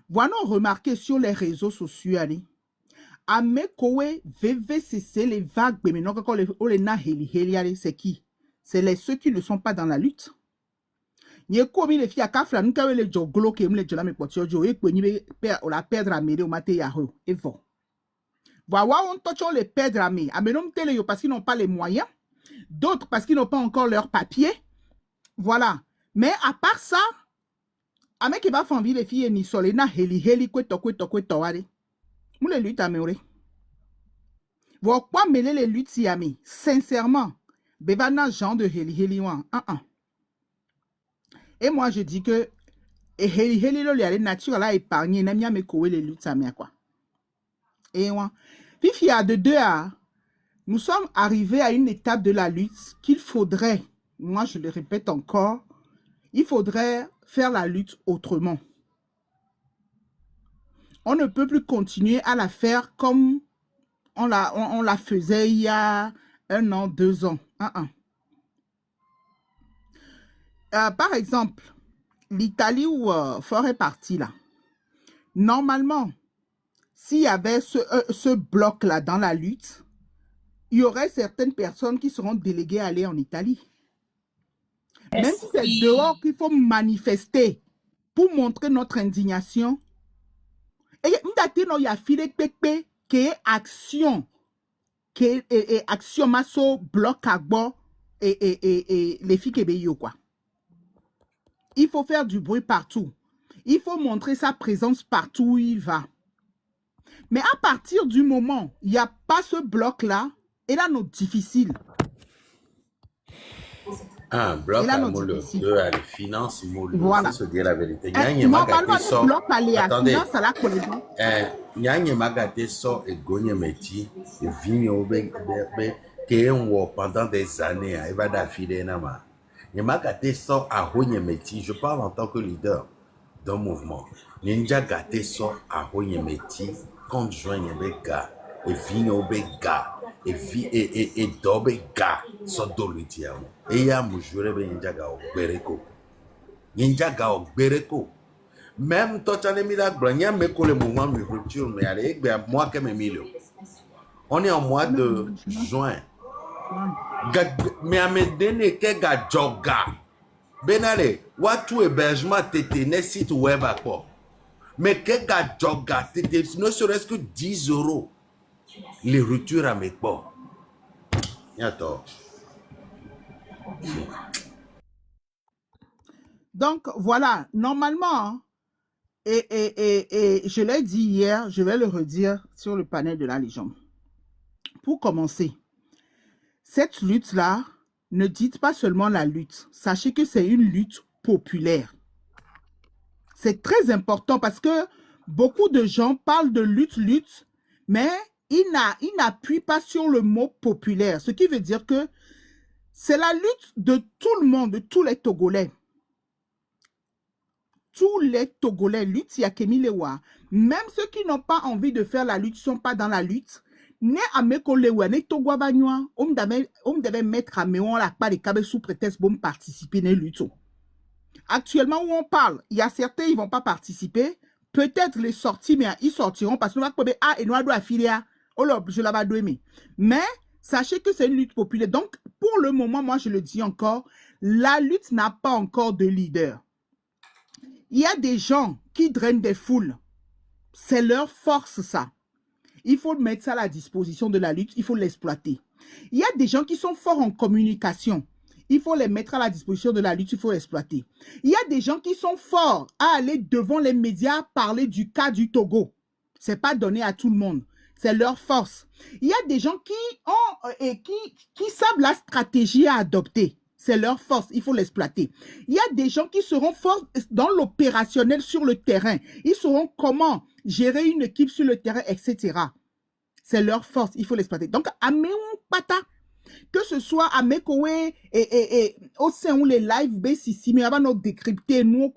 Voilà, remarqué sur les réseaux sociaux, allez. Amekowe, VVCC, les vagues, mais non, quand c'est qui? C'est ceux qui ne sont pas dans la lutte. Nye komi les filles à kafla, nous kawele joglo ke mle jola me potio jo e kwenye la perdre à méré au maté yaro et bon. Voilà, on touche les perdre à méré. Amenom tele yo parce qu'ils n'ont pas les moyens, d'autres parce qu'ils n'ont pas encore leur papier. Voilà. Mais à part ça, avec va faire envie les filles ni solena heli kweto wale. Moule lutte à méré. Vous quoi mêler les luttes si ami? Sincèrement, bevana genre de heli wan. Et moi, je dis que les nature là épargné, n'a me kowe les luttes à quoi. Et moi, Fifi a de deux à, nous sommes arrivés à une étape de la lutte qu'il faudrait, moi je le répète encore, il faudrait faire la lutte autrement. On ne peut plus continuer à la faire comme on la faisait il y a 1 an, 2 ans. Par exemple, l'Italie où Fort est parti là, normalement, s'il y avait ce bloc-là dans la lutte, il y aurait certaines personnes qui seront déléguées à aller en Italie. Même si c'est dehors qu'il faut manifester pour montrer notre indignation. Et il y a filé pépé qui est action, action masso bloc à bord et les filles qui quoi. Il faut faire du bruit partout. Il faut montrer sa présence partout où il va. Mais à partir du moment, il n'y a pas ce bloc-là, et là, nous difficile.
Un bloc
Et là,
à
nous
mollo,
difficile.
deux à les finances mollo,
Voilà.
c'est se dire la vérité.
Normalement, le bloc allait à
Attendez,
finance à la collègue.
Nyanye magate so et gogne meti, et vigne au be, que on pendant des années, il va d'affiler nama. Nyamagate so à hogne meti, je parle en tant que leader d'un mouvement. Ninja gate so à hogne meti, quand joigne bega, et vigne au bega, et dobe ga, so do le diamo. Et ya moujure be ninja ga o bereko. Ninja ga o bereko. Même toi, tu as mis la blague, mais que le mouvement de rupture, mais allez, moi qui me mille. On est en mois de juin. Mais à me donner que ga joga. Benale, what tu hébergement tété, ne site web à quoi. Mais que ga joga tété, ne serait-ce que 10 €. Les ruptures à mes ports. Attends.
Donc, voilà, normalement, et je l'ai dit hier, je vais le redire sur le panel de la légende. Pour commencer, cette lutte-là, ne dites pas seulement la lutte. Sachez que c'est une lutte populaire. C'est très important parce que beaucoup de gens parlent de lutte, mais ils n'appuient pas sur le mot populaire. Ce qui veut dire que c'est la lutte de tout le monde, de tous les Togolais. Tous les Togolais luttent, il y a Kémy Lewa. Même ceux qui n'ont pas envie de faire la lutte, ne sont pas dans la lutte. Ne ameko lewa, ne Togo Bagnoua, on devait mettre à Méon la part des cabes sous prétexte pour participer à la lutte. Actuellement, où on parle, il y a certains, ils ne vont pas participer. Peut-être les sortis, mais ils sortiront parce que nous avons ah et nous avons affilié. Oh là, je l'avais doué. Mais sachez que c'est une lutte populaire. Donc, pour le moment, moi, je le dis encore, la lutte n'a pas encore de leader. Il y a des gens qui drainent des foules. C'est leur force, ça. Il faut mettre ça à la disposition de la lutte. Il faut l'exploiter. Il y a des gens qui sont forts en communication. Il faut les mettre à la disposition de la lutte. Il faut l'exploiter. Il y a des gens qui sont forts à aller devant les médias parler du cas du Togo. Ce n'est pas donné à tout le monde. C'est leur force. Il y a des gens qui savent la stratégie à adopter. C'est leur force, il faut l'exploiter. Il y a des gens qui seront forts dans l'opérationnel sur le terrain. Ils sauront comment gérer une équipe sur le terrain, etc. C'est leur force, il faut l'exploiter. Donc, Améon Pata, que ce soit à Mekowe et au sein où les lives ici, mais avant de décrypter, nous,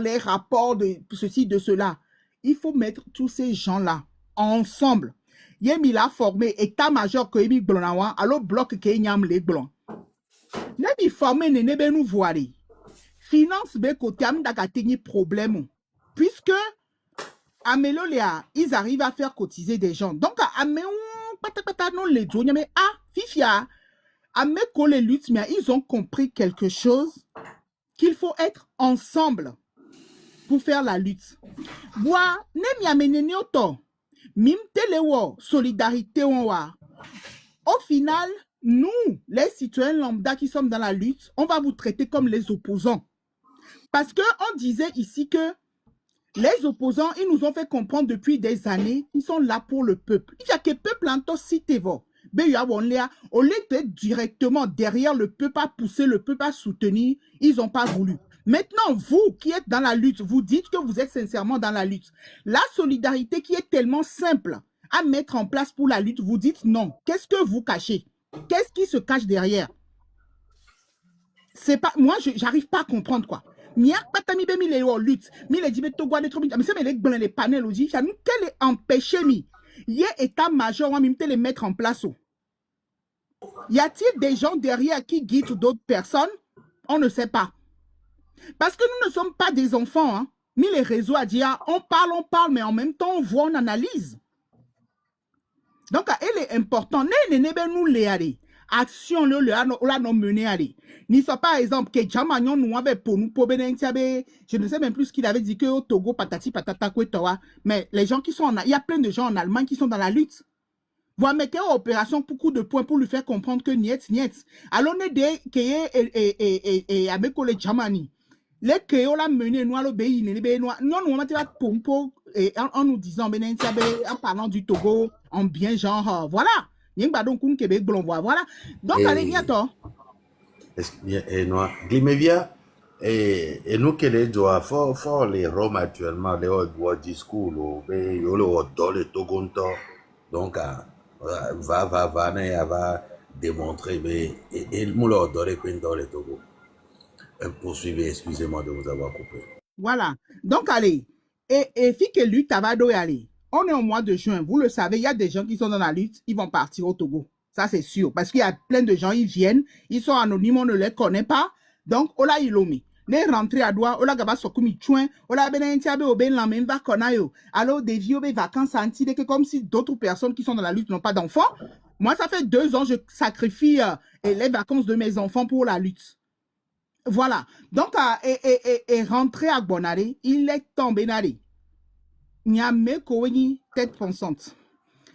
les rapports de ceci, de cela. Il faut mettre tous ces gens-là ensemble. Yemi l'a formé état-major que Yemi Blonawa, alors bloc que Yemi les blancs. Nebi formé ne be nous voir. Finance be côté am dagateni problème. Puisque Améloléa, ils arrivent à faire cotiser des gens. Donc Améon patapata non les dons mais fifia Améko les luttes mais ils ont compris quelque chose qu'il faut être ensemble pour faire la lutte. Bois ne mi amenene auto. Mim telewo solidarité on wa. Au final, nous, les citoyens lambda qui sommes dans la lutte, on va vous traiter comme les opposants. Parce qu'on disait ici que les opposants, ils nous ont fait comprendre depuis des années qu'ils sont là pour le peuple. Il y a que le peuple en tout cité. On l'était directement derrière le peuple, à pousser le peuple, à soutenir. Ils n'ont pas voulu. Maintenant, vous qui êtes dans la lutte, vous dites que vous êtes sincèrement dans la lutte. La solidarité qui est tellement simple à mettre en place pour la lutte, vous dites non. Qu'est-ce que vous cachez? Qu'est-ce qui se cache derrière? C'est pas, moi, j'arrive pas à comprendre quoi. Miak patami be mi le yo lutte, mi le dit mais Togo trop mais c'est les panels aussi, ça nous quel est empêché mi. Yé état-major, on te les mettre en place. Y a-t-il des gens derrière qui guident d'autres personnes? On ne sait pas. Parce que nous ne sommes pas des enfants, hein. Mi les réseaux à dire, on parle, mais en même temps, on voit, on analyse. Donc, elle est importante. Nous les aller. Action le la non mener aller. Ni soit par exemple que Jamagnon nous avait pour nous pour je ne sais même plus ce qu'il avait dit que au Togo patati patata kwetoa. Mais les gens qui sont il y a plein de gens en Allemagne qui sont dans la lutte. Vous mettez en opération beaucoup de points pour lui faire comprendre que niet. Alors on est des et avec les Jamani. Les que on l'a mené nous à l'obéir non nous on va pour en nous disant, en parlant du Togo, en bien genre, voilà. Voilà. Donc, allez, bientôt.
Et nous, Glimevia, et nous qui les doigts, fort les Roms actuellement, les doigts du school, ou dans le Togonto, donc, va démontrer, mais, et nous leur donner dans le Togo. Poursuivez, excusez-moi de vous avoir coupé.
Voilà. Donc, allez. Et fi que lutte, Tavado y aller. On est au mois de juin. Vous le savez, il y a des gens qui sont dans la lutte, ils vont partir au Togo. Ça, c'est sûr. Parce qu'il y a plein de gens, ils viennent, ils sont anonymes, on ne les connaît pas. Donc, ola ilomi. Ne rentrez à doigt, ola gaba sokumi chouin, ola benentiabe oben la même va konayo. Alors, des vieux vacances anti, que comme si d'autres personnes qui sont dans la lutte n'ont pas d'enfants. Moi, ça fait 2 ans, je sacrifie les vacances de mes enfants pour la lutte. Voilà. Donc, et rentrer à Bonare, il est tombé nare. Nyame Koweni, tête pensante.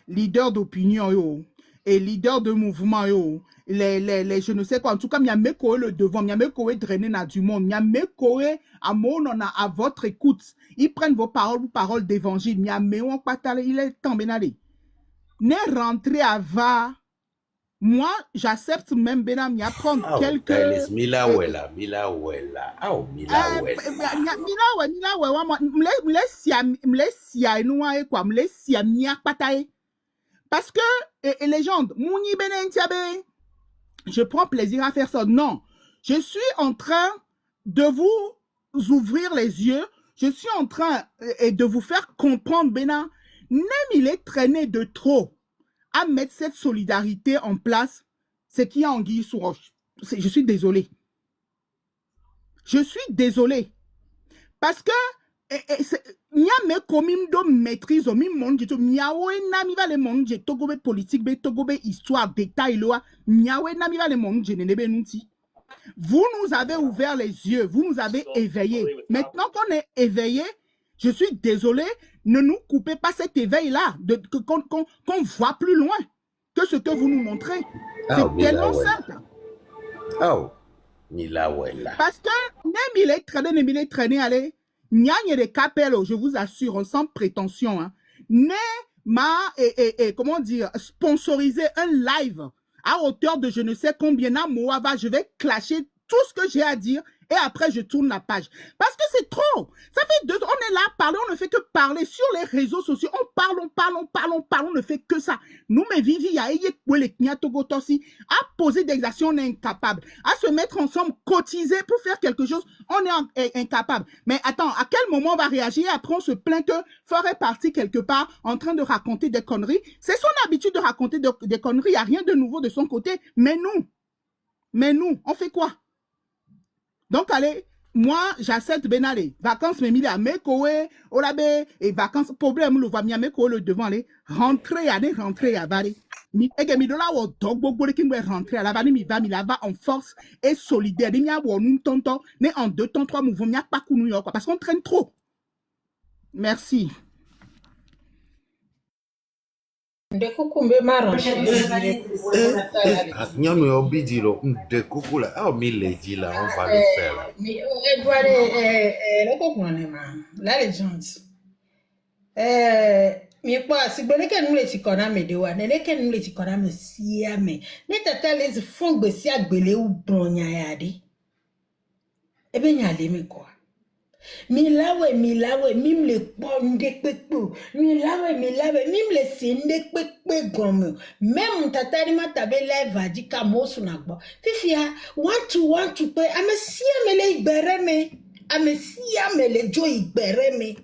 Leader d'opinion, yo. Et leader de mouvement, yo. Les je ne sais quoi. En tout cas, Nyame Kowe le devant. Nyame Kowe drainer na du monde. Nyame Kowe, à mon on a à votre écoute. Ils prennent vos paroles d'évangile. Nyame on patale, il est tombé nare. Ne rentrer à va. Moi, j'accepte même Benam, y prendre quelques...
Milawela.
Parce que, et légende, Mouni Benentiabe, je prends plaisir à faire ça. Non, je suis en train de vous ouvrir les yeux. Je suis en train de vous faire comprendre, Benam, même il est traîné de trop à mettre cette solidarité en place, c'est qui a anguille sous roche. Je suis désolé. Je suis désolé. Parce que n'y a me commis de maîtrise au même monde n'y a n'a mi va le monde je togobe politique be togobe histoire détail loa n'y a n'a mi va le monde je ne be nunti. Vous nous avez ouvert les yeux, vous nous avez éveillés. Maintenant qu'on est éveillé, je suis désolé, ne nous coupez pas cet éveil-là, qu'on voit plus loin que ce que vous nous montrez. C'est tellement simple.
Oh, Milawela.
Parce que même il est traîné, allez, Nyanye de Capello, je vous assure, sans prétention, hein, comment dire, sponsoriser un live à hauteur de je ne sais combien à Moava, je vais clasher tout ce que j'ai à dire et après je tourne la page. Parce que c'est trop. Ça fait 2 ans, on est là à parler, on ne fait que parler sur les réseaux sociaux. On parle, on ne fait que ça. Nous, mes vivi, à poser des actions, on est incapable. À se mettre ensemble, cotiser pour faire quelque chose, on est incapable. Mais attends, à quel moment on va réagir? Après, on se plaint que Fort est parti quelque part en train de raconter des conneries. C'est son habitude de raconter des conneries. Il n'y a rien de nouveau de son côté. Mais nous, on fait quoi? Donc, allez, moi, j'accepte Benale. Vacances, mais il y a Mekowe, Olabe, et vacances, problème, le voit, il y a Mekowe le devant, allez, rentrer à Valley. Et mi dola wo dog bobo qui me rentrer à la Valley, mi va en force et solidaire. Il y a un tonton, mais en 2 temps, 3 mouvements, il n'y a pas New York, parce qu'on traîne trop. Merci.
De kukumbe maranche.
Nyame obidilo de kukula. Ah, Milejila, on va le faire.
Mais Edouard, le comprendre, la légende. Mais quoi, si vous voulez que nous les tikona me de wa, ne que nous les tikona me siya me. Ne tata les font besi agbele ou bronya yadi. Eh ben yale me quoi. Milawe, mim le pon de pekpo. Milawe, mim le sende pekpe gomme. Même tata ma tabe live a dit kamo sunagbo. Fifia, want to pay. Amesia me le igbere me. Amesia me le jo igbere me.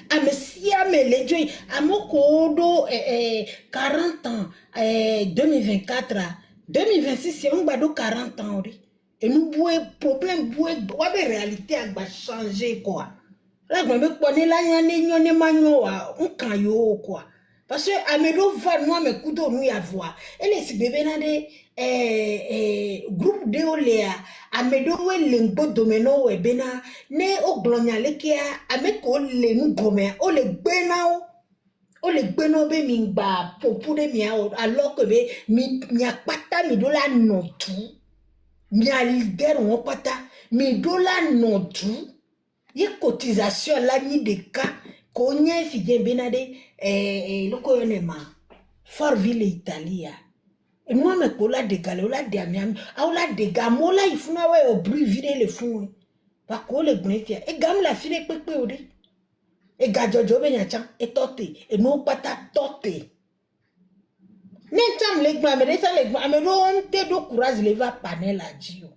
Amesia me le jo. Amoko do 40 ans. 2024. 2026 c'est un bado 40 ans. Et nous bouez problème bouez réalité a changer quoi. Là je me connais là nyane manyo on kan yo quoi. Parce que amedo va moi me kudo nous y avoir. Et les bébés na de groupe de olea amedo we lengbo domeno we bena ne o glonyale kia ameko le nu gome o le gbena o le gbena be mi gba popude mi alors que be mi akpata mi do la no tout. Mi a leader on pata mi dola non tout y a cotisation là ni de cas qu'on y a fidé benade le koyonema Farville Italia et moi me kola de galola de amiam aula de gamola il faut na ouais au bruit vider le fond va coller gnefia et gam la fille pepe ode et gajojo be nyachan et tote et no pata tote Nentam legma me desa legma me do onte do courage le va panel a dio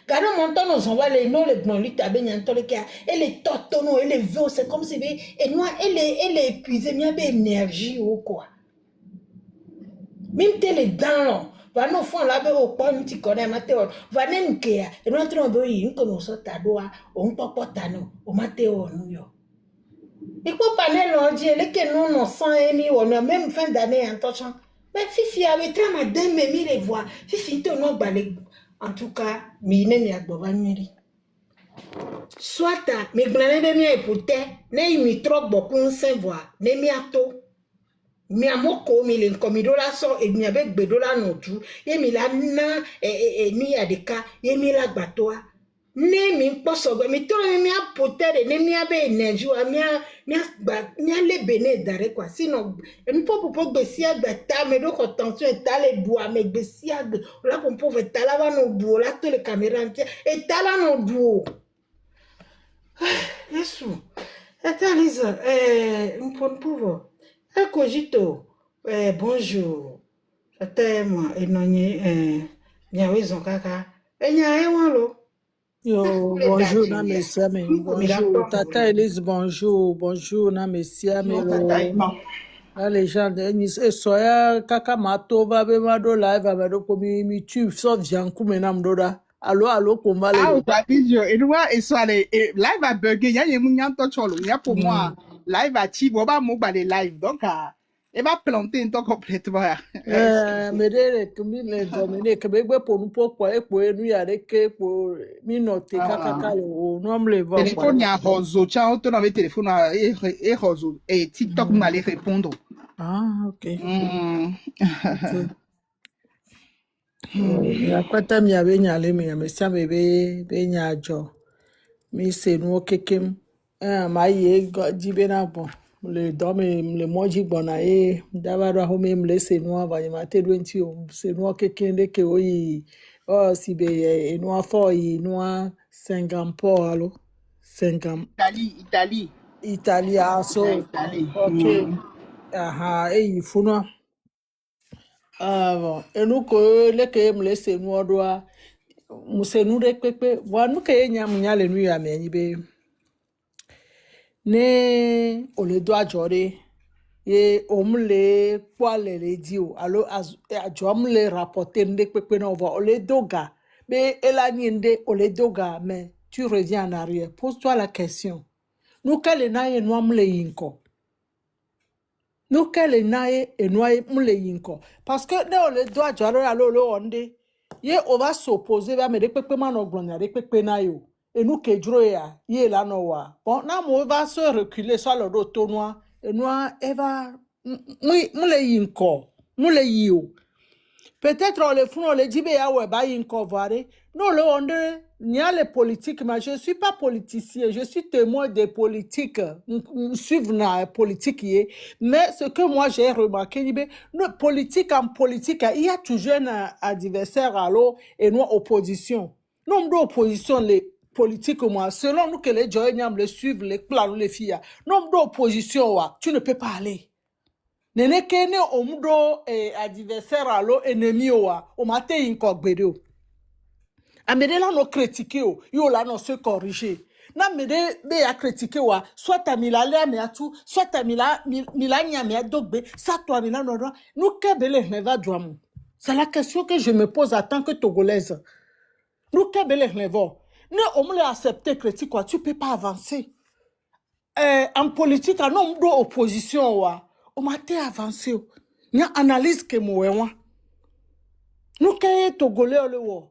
Garo montant nos envoie les non les gnolita be nyantole kia et les totono et les veaux c'est comme si et moi elle est épuisée mia be énergie ou quoi même tes les dents va no fond là be au point ti connais mateo va nem kia et nous entrons be yi ko no so tadoa on popota no o mateo no yo et quoi panel on dit les que nous non sans émi on a même fin d'année en touchant mais fifi avec toi madame me mi les voix fifi to no balé en tout cas mi ne mi agboba nyiri soit mi glane be mi epute ne mi trop beaucoup sans voix ne mi ato mi amoko mi le komidola so e mi avec bedola no tu e mi la na ni adeka e mi la gbatoa ne mi poso mi to mi apote de ne mi abe energy wa mi le bene dare quoi sinon e mi popo gbesia gbata me do ko tension e tale bua me gbesia la ko povo tala va no duo la to le caméra entière e tala no duo Yesu Lisa un povo Cogito, bonjour. Je t'aime, et non, raison, kaka. Et walo.
Yo, bonjour, na messia, mais bonjour. Tata Elise, bonjour, bonjour, na messia, mais là, les gens, et soya, kaka mato, va be mado live, va do komi mi tu, sauf Jankou, menam doda. Allô, comment
Ah, au vidéo, et nous, et soit les live à bugger, il y a un moyen de cholo, il y a pour moi, live à chi, on va mouba les live, donc, il va planter un temps complètement.
Mais les les dominés, que bébé pour nous pourquoi, et pour nous, y a des que pour minoter, kaka, non, me les voir.
Téléphone, il y a Rozo, tiens, on avait téléphone et Rozo, et TikTok, nous allait répondre.
Ah, ok. Yakwata mi abe nyale mi amesia me be nyajo mi se nu kekem ma ye jibe na bon le do me le moji bona daba do ho me le se nu aba ma te 20 o se nu kekende ke oyi o si be e nu afo yi nu Singapour alo Italia so okay aha funo bon et nous que le que me laisse nous doit musenu de pepe wanu ke nya le nu ya me be ne o le do ajore ye omle kwale le dio allo ajo omle rapporter de pepe no va o le doga be elanyinde o le doga mais tu reviens en arrière pose-toi la question nous kale na ye no omle yinko nous quelle naie et noie mule yinko parce que ne on le doit jaro alo lo onde ye on va s'opposer va me de pepe mano glonia de pepe na yo et nous que dro ya ye la no wa bon na mo va se reculer sur le dos tonois et noir eva mule yinko mule yo peut-être on le font on le dit be ya we ba yinko voir non le onde ni a les politiques, mais je ne suis pas politicien, je suis témoin des politiques, suivre la politique, mais ce que moi j'ai remarqué, politique en politique, il y a toujours un adversaire alors et nous opposition. Nous d'opposition les politiques moi, selon nous que les gens les suivent, les plans les filles, nous d'opposition tu ne peux pas aller. Nene kene omudo adversaire alors ennemi o mate inkogbedo. Amedela no critiquer yo la no se corriger na mede be ya critiquer wa soit amila le amiatu soit amila nya me dogbe ça toi amila no nous kebele me va douamu c'est la question que je me pose en tant que togolaise nous kebele me va ne on me accepter critique quoi tu peux pas avancer en politique en homme d'opposition wa on m'a été avancer nya analyse que mo wa nous kay togolais le wo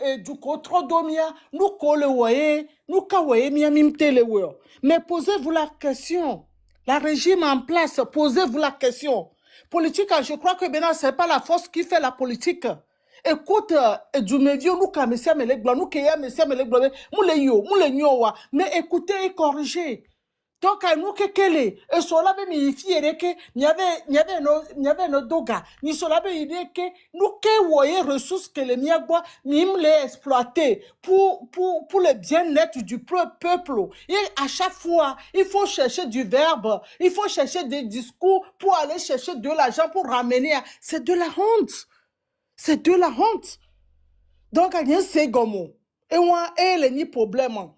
et du coup trop domia nous colle voyez nous kawaye mi amimte le wo mais posez-vous la question la régime en place posez-vous la question politique je crois que maintenant c'est pas la force qui fait la politique Écoute, du médio, nous, quand monsieur me les blancs, nous, qui monsieur me les blancs, nous les nyo, mais écoutez et corrigez. Donc, à nous, et sur la même ici, il y avait nos doga, ni sur la même idée que nous, voyez ressources que les miagua, ni les exploiter pour le bien-être du peuple. Et à chaque fois, il faut chercher du verbe, il faut chercher des discours pour aller chercher de l'argent pour ramener. C'est de la honte. C'est de la honte. Donc, il y a un ségomo. Et moi, il y a un problème.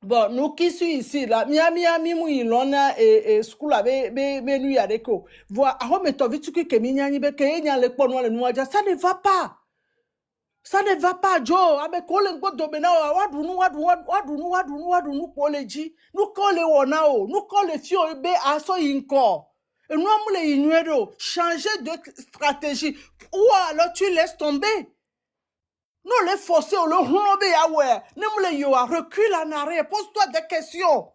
Bon, nous qui sommes ici, là, Miami, Mouilona, et school, nous y a des co. Voir, à home, et vite que Mignani, que y a les points, ça ne va pas. Ça ne va pas, Joe. Avec Colin God Domena, nous college, nous collez Onao, nous collez Fio, à so inco. Et nous, les ignorons, changer de stratégie. Ou alors tu laisses tomber. Non, les forcer, le rombe yawe. Nous les yoa, recule en arrière, pose-toi des questions.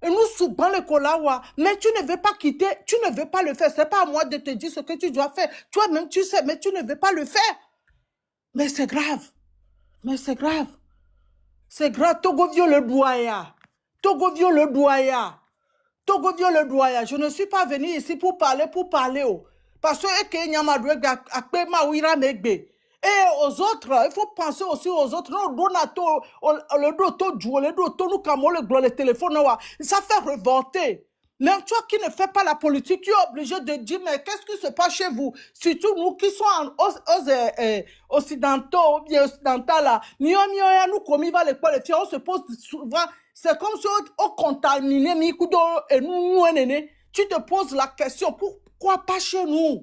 Et nous souvent le kolawa. Mais tu ne veux pas quitter, tu ne veux pas le faire. C'est pas à moi de te dire ce que tu dois faire. Toi-même, tu sais, mais tu ne veux pas le faire. Mais c'est grave. Mais c'est grave. C'est grave. Togo viole le doya. Togo viole le doya. Togo viole le doya. Je ne suis pas venu ici pour parler. Oh. Parce que Nyamadoué a payé ma ouira megbe. Et aux autres, il faut penser aussi aux autres. Non, Donato, le doto jouer, le doto nous camo le téléphone, ça fait révolter. Même toi qui ne fais pas la politique, tu es obligé de dire, mais qu'est-ce qui se passe chez vous? Surtout nous qui sommes aux occidentaux, bien occidentaux là. Nous, comme il va l'école, on se pose souvent, c'est comme si on contaminait, et nous, tu te poses la question, pourquoi pas chez nous?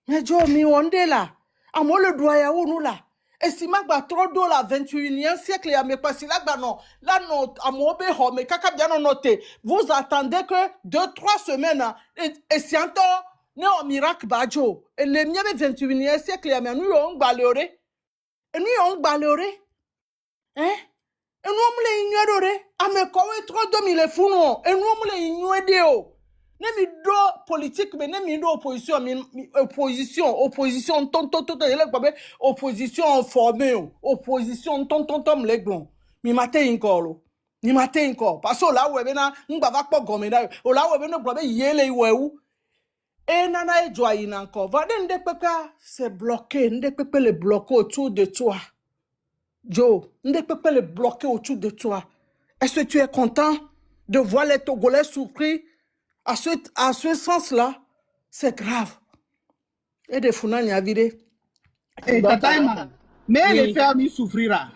Mais Joe, on est là. À moi, le droit à nous là. Et si ma ba trop d'eau la 21e siècle, ya me passe là, non, là, non, à moi, mais kaka bien noté. Vous attendez que 2-3 semaines, et si un temps, ne au miracle, badjo. Et les miens 21e siècle, ya me nous on baléoré. Et nous on baléoré. Hein? Et nous on les ignoré. À me quoi trop d'hommes, il est fou, non? Et nous on les ignoré. Ne mi do politique mais ne mi do opposition opposition formée opposition les blonds mi matin encore parce que là où bena ngba va pas gomena o là où bena blobe yele wewu et nana e joina encore va de peka c'est bloqué nde pepe le bloquer autour de toi Joe nde pepe le bloquer autour de toi. Est-ce que tu es content de voir les Togolais souffrir? À ce sens-là, c'est grave. Et des founani à vider.
Et Tataïma, mais
Oui.
les fermes, il souffrira.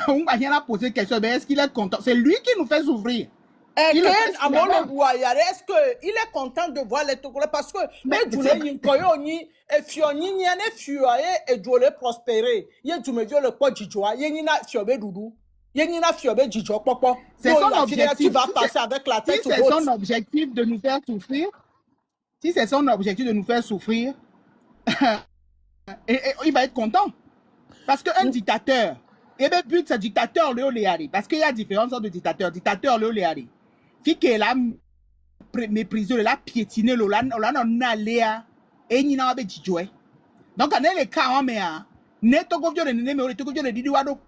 On va rien à poser question, mais est-ce qu'il est content? C'est lui qui nous fait souffrir.
Et
Il le
Ken,
fait
à mon
sciemment.
Loboyare, est-ce qu'il est content de voir les Togolais? Parce que, mais
c'est-
Djoulé, Yinkoyoni, et Fioni, Nyane, Fuaye, et Djoulé prospérer. Yé, tu me dis le quoi, Djidjoa, Yenina, Fiobe, Doudou. Yenina, Fiobe, Djidjo, Popo.
C'est son objectif.
Tu vas
Si
passer
c'est-
avec la
Si
tête
c'est
haute.
son objectif de nous faire souffrir, si c'est son objectif de nous faire souffrir, et il va être content. Parce qu'un dictateur, et bien, but, c'est dictateur, le Léari. Parce qu'il y a différentes sortes de dictateurs. Dictateur, le Léari. Fi que la méprisé, la piétiné, la non aléa, et n'y n'a pas de jouer. Donc, on est les cas, on met un. Neto govio de nene, mais to govio de didiwado.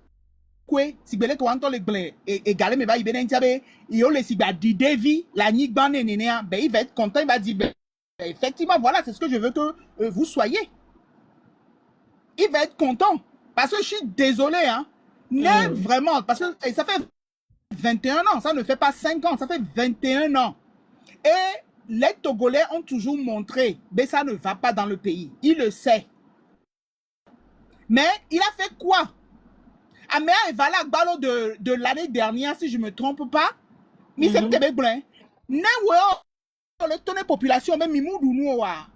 Kwe, si belé ko anto le blé, et galé, mais va y benen tiabe, il le si ba di devi, la nique ban nene, ben, il va être content, il va dire, ben, effectivement, voilà, c'est ce que je veux que vous soyez. Il va être content. Parce que je suis désolé, hein. Mais vraiment, parce que ça fait 21 ans, ça ne fait pas 5 ans, ça fait 21 ans. Et les Togolais ont toujours montré, mais ça ne va pas dans le pays. Il le sait. Mais il a fait quoi? Améa et Valak Balo de l'année dernière, si je ne me trompe pas, mais c'est peut-être bien. Le tonne population, même Mimoudou Noua.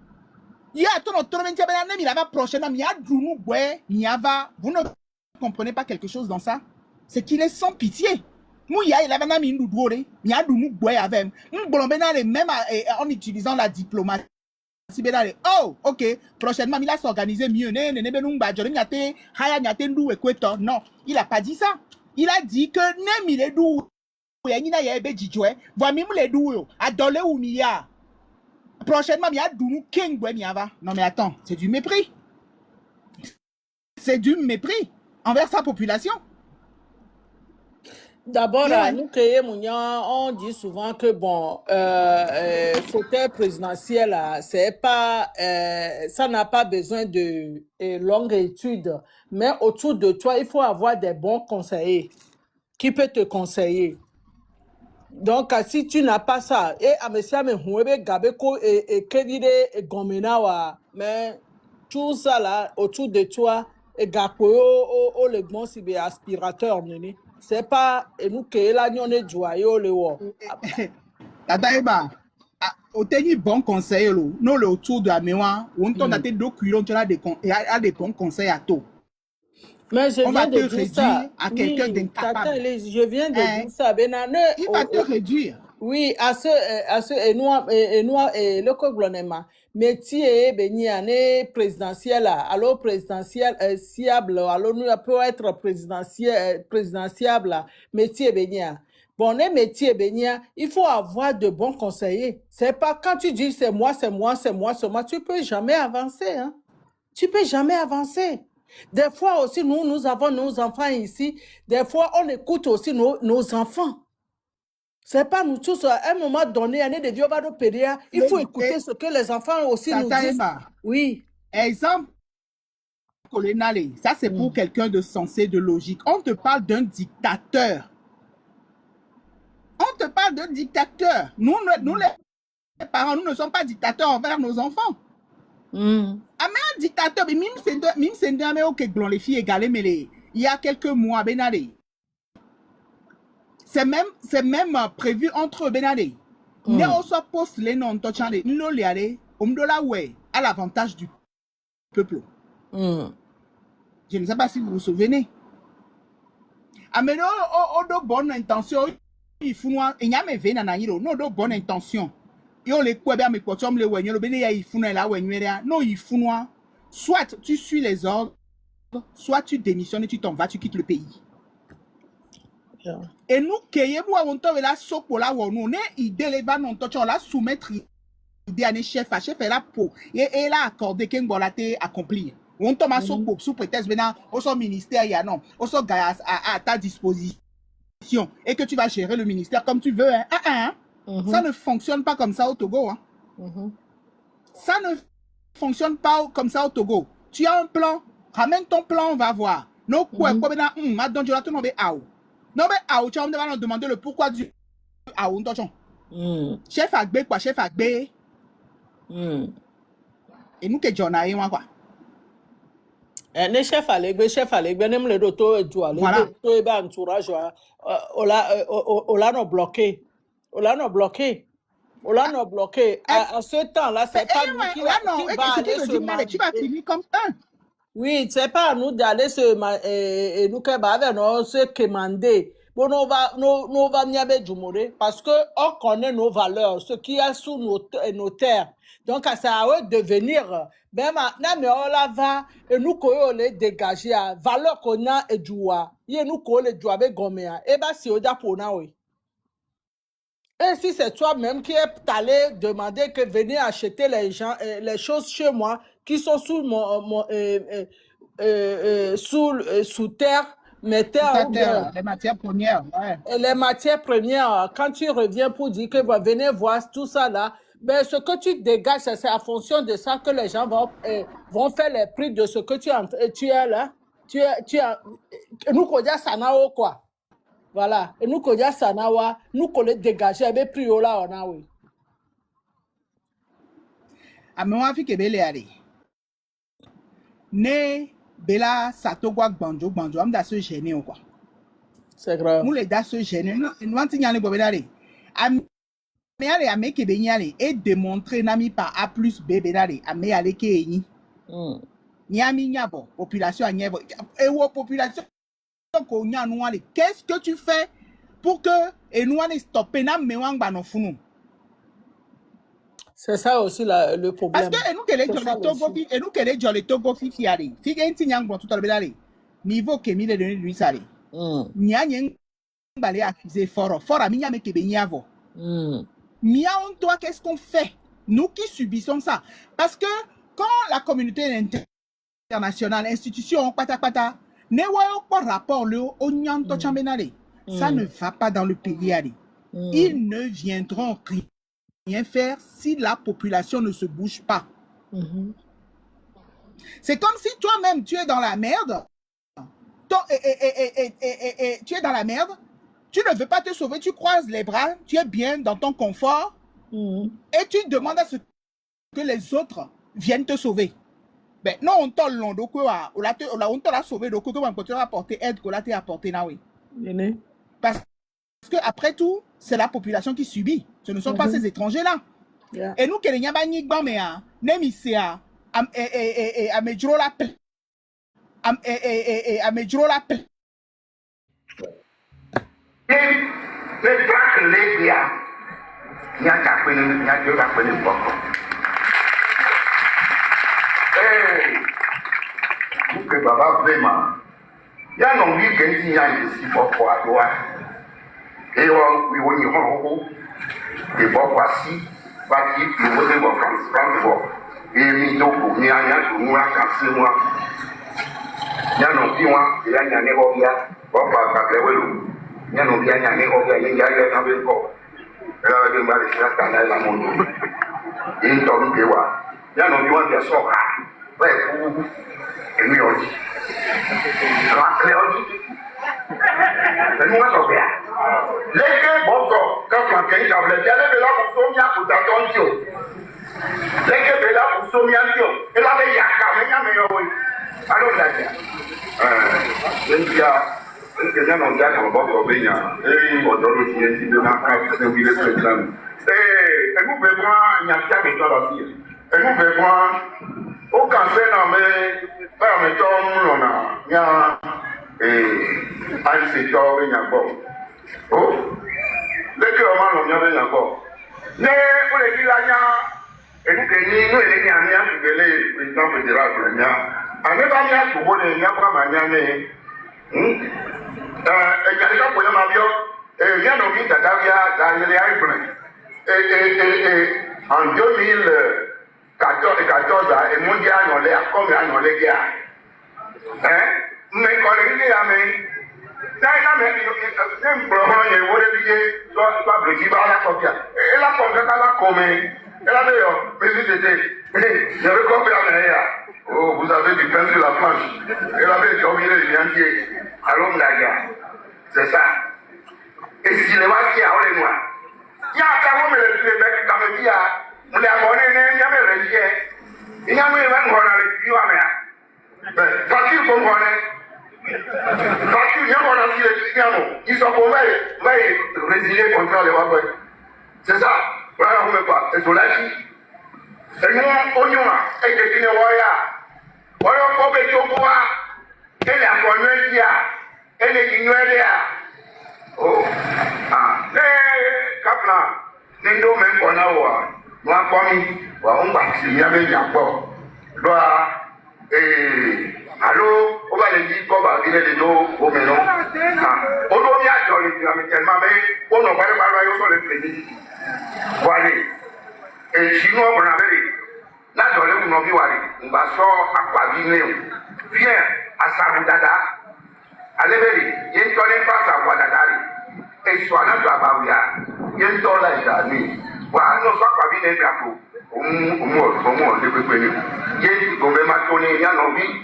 Il y a ton autonomie, il y a prochainement, il y a Dounou, il y a vous ne comprenez pas quelque chose dans ça? C'est qu'il est sans pitié. Mouya, il avait mis une doudoure, il y a Dounou, avec même en utilisant la diplomatie. Oh, ok, prochainement, il a s'organisé mieux. Non, il n'a pas dit ça. Il a dit que nem il est doux. Prochainement, il y a Dounou King. Non, mais attends, c'est du mépris. c'est du mépris envers sa population.
D'abord,
Yeah.
nous, on dit souvent que bon, fauteuil présidentiel, c'est pas, ça n'a pas besoin de longue étude. Mais autour de toi, il faut avoir des bons conseillers qui peuvent te conseiller. Donc, si tu n'as pas ça, et Amesia me huebe gabeko et kedide et gomenawa, mais tout ça là autour de toi, et gakoyo o le bon si be aspirateur nini. C'est pas et nous que là nous on est joyeux le wo.
Tata Eba, obtenir bon conseil, non le autour de la mémoire, on t'en a des deux cuillons, tu as des bons conseils à tout.
Mais je
On va
viens
te
de dire ça.
réduire à quelqu'un
Oui,
d'incapable.
Tata Elise, je viens de
Hein?
dire ça. Benane,
Il va te réduire.
oui, à ce, et le coglonema, métier, béni, année présidentielle, alors présidentielle, siable, alors nous, peut être présidentiable, métier, béni. Bon, les métiers, béni, il faut avoir de bons conseillers. C'est pas quand tu dis c'est moi, c'est moi, c'est moi, c'est moi, tu peux jamais avancer, hein. Tu peux jamais avancer. Des fois aussi, nous avons nos enfants ici. Des fois, on écoute aussi nos enfants. C'est pas nous tous, à un moment donné, il faut écouter ce que les enfants aussi nous
Tata
disent.
Eba,
Oui.
exemple colonial, ça c'est pour quelqu'un de sensé, de logique. On te parle d'un dictateur. On te parle d'un dictateur. Nous, les parents, nous ne sommes pas dictateurs envers nos enfants. Ah, mais un dictateur, même c'est mais ok, les filles égalées, mais il y a quelques mois, Benade. C'est même prévu entre Benade. Ne aussi poste les noms touchant nous les aller, à l'avantage du peuple. Je ne sais pas si vous vous souvenez. Ah, mais de bonne intention, il faut il y a mes veines de bonne intention. Yo les quoi bien mais quoi tu me le wagner le béné il faut là wagner non il faut noir soit tu suis les ordres soit tu démissionnes et tu t'en vas tu quittes le pays.
Yeah.
Et nous qui on te la sopo là où nous ne idée les va non tu la soumettre idée à chef est là pour et là accordé qu'un bolaté accomplir on te ma sopo sous prétexte maintenant au son ministère il y a non au son gars à ta disposition et que tu vas gérer le ministère comme tu veux hein. Ça ne fonctionne pas comme ça au Togo. Hein. Ça ne fonctionne pas comme ça au Togo. Tu as un plan, ramène ton plan, on va voir. Non, quoi, maintenant, tu vas te nommer Aou. Non, mais Aou, tu vas me demander le pourquoi du Aou. Chef Agbe, quoi, chef Agbe. Et nous, que John a eu, quoi.
Ne chef Alegbe, ne me le doto et toi.
Voilà.
Le doto entourage, on l'a bloqué. On l'a bloqué. À ce temps-là, c'est pas nous qui va aller se marier.
Tu vas finir comme un.
Oui, c'est pas à nous d'aller se nous se commander. Bon, on va niabe du parce que on connaît nos valeurs, ce qui est sous nos terres. Donc, ça a de venir. Ben maintenant, mais on la va et nous qu'on les dégager à valeur qu'on a et du wa. Y nous qu'on les doit avec goméa. Et bah si on a pour nous, oui. Et si c'est toi-même qui est allé demander que venez acheter les choses chez moi qui sont sous sous terre, mes terres,
les matières premières. Ouais.
Et les matières premières, quand tu reviens pour dire que venez voir tout ça là, ben ce que tu dégages, c'est en fonction de ça que les gens vont faire les prix de ce que tu es là. Nous connaissons ça n'a quoi. Voilà. Et nous connaissons ça n'a pas. Nous connaissons dégager les prix là on a oui.
Ah mais on a vu que belle aller. Ne bela satogwa banjo am da se gêner ou quoi.
C'est grave.
Nous les da se gêner. Nous on tigne aller bobé aller. Mais aller à me que ben aller et démontrer nami par A plus B ben aller à me aller que ni. Niami nyabo population nyabo et wo population ko nya nous aller. Qu'est-ce que tu fais pour que et nous aller stopper na me wang ba no funu.
C'est ça aussi le problème.
Parce que nous que les Togo et nous que les Togo fi aller. Fi genti nyang bon tout à l'heure niveau que mi le donner lui sale. Nya nyang balé accuser fort à mi nya me que ben nyavo. Mia on toi qu'est-ce qu'on fait nous qui subissons ça parce que quand la communauté internationale, institution, pata. Ne voyons pas rapport le onyanto chambenale. Ça ne va pas dans le pays. Ils ne viendront rien faire si la population ne se bouge pas. C'est comme si toi-même tu es dans la merde. Tu es dans la merde. Tu ne veux pas te sauver, tu croises les bras, tu es bien dans ton confort et tu demandes à ce que les autres viennent te sauver. Ben non, on t'a l'ondo quoi, on t'a sauvé donc comment on peut apporter aide que là t'es apporté là oui. Parce que après tout, c'est la population qui subit. Ce ne sont pas ces étrangers là. Et nous Kenya ba ni gba me a, nemisia a medro la paix. A medro la paix.
Le traque les gars, il y a qu'à prendre, il y a deux à prendre beaucoup. Vous que baba vraiment, il y a non lui qui y a ici pour quoi toi. Et on y rend et bon voici, voici le mot de France, et mi donc il y a moi quand moi. Il y a non plus moi, il y a un négocia, bon pas que il y a un bien il y a un peu encore. Et là, il y a des gens qui la monde. Il y a un homme qui voit. Il y a un homme qui sort. Ouais, pour et nous on dit. La clé on dit. Et nous on s'en fait. Les gars, bon quand on a gagné la blesse, il y a des là pour sommer pour t'attendre. Les gars, là pour sommer. Et là, il y a quand même oui. Alors là, il y a Kenya non dia kan bo benya odo lo ti enti de na ka se bi le president e mu be kwa nya tia me to la si e mu be kwa o kan se na me ba me to mu no na nya ai se to be nya bo o le ke o ma no nya be nya bo ne o le di la nya e mu ke ni no le nya nya su bele president federal nya ane ba nya su bo ne nya kwa ma nya ne Ejalika poya mabio vient au vide dans les Aïbrins. En 2014, et mondial, on l'a comme on l'a gars. Mais quand il est à mais même pour moi, il voulait soit bloqué par la copie. Et la copie, elle a commis. Elle a d'ailleurs, mais c'était, je recommande derrière. Oh, vous avez du pain sur la planche. Elle avait dormi les entiers. Alors, c'est ça. Et si les voici à les noirs, il y a quand même les mecs dans le dia, on les abonnés, il y a même les liens. Il y a même les liens. Facile comme on est. Facile, il y a aussi les liens. Ils sont pour résilier contre les wagons. C'est ça. Voilà, on ne peut pas. C'est sur la vie. Et nous, on y va. Et que tu ne vois pas. Voilà, on peut te voir. Et la connuelle dia. Et les ignorés dia. Oh. Ah. Kaplan. Nendo même qu'on a ouah. Moi, comme on va s'y y aller encore. Doit. Allô, on va les dire qu'on va virer les dos au ménon. On doit bien dans les dynamiques tellement, mais on n'a pas de barbarie sur les présidents. Voilà. Et sinon, on avait là, dans les mouvements, on va sortir à quoi viner. Viens à Saboudada. Allez, il y a une tonne pas à Wadada. Et soit là, tu vas pas oublier. Il y a une tonne là, il y a une. Voilà, nous sommes pas venus bientôt. Au moins, il y a une tonne il y a une envie.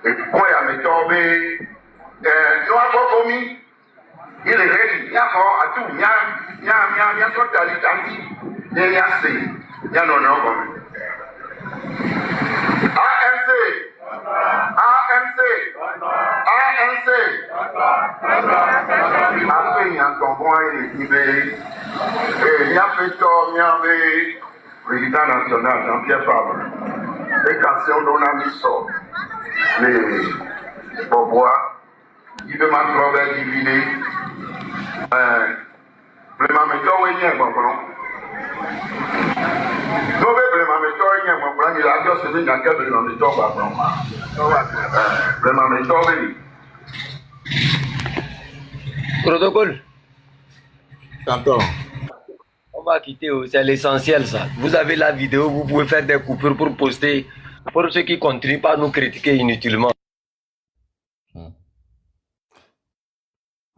Et quand il y a mes tombés, nous avons commis. Il est réel, il y a encore à tout. Il y a sorti à l'Italie. Il y a assez. Il y a non, non, comme. ANC. Après, il y a un convoi et il y a fait tort, il y a le président national, Jean-Pierre Fabre. Et quand c'est on a mis ça, les bois, il demande trop diviser. Vraiment, mais toi, oui, il y a un bon plan. Non, mais vraiment, mais toi, il y a un bon plan. Il a dit, c'est une enquête de l'homme, vraiment, mais toi, oui.
Protocole.
Tonton.
On va quitter, c'est l'essentiel ça. Vous avez la vidéo, vous pouvez faire des coupures pour poster Pour ceux qui continuent pas à nous critiquer inutilement.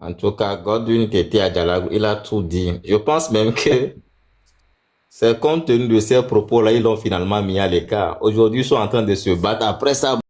En tout cas, Godwin qui était à Djalago, il a tout dit. Je pense même que c'est compte tenu de ces propos-là, ils l'ont finalement mis à l'écart. Aujourd'hui, ils sont en train de se battre. Après ça,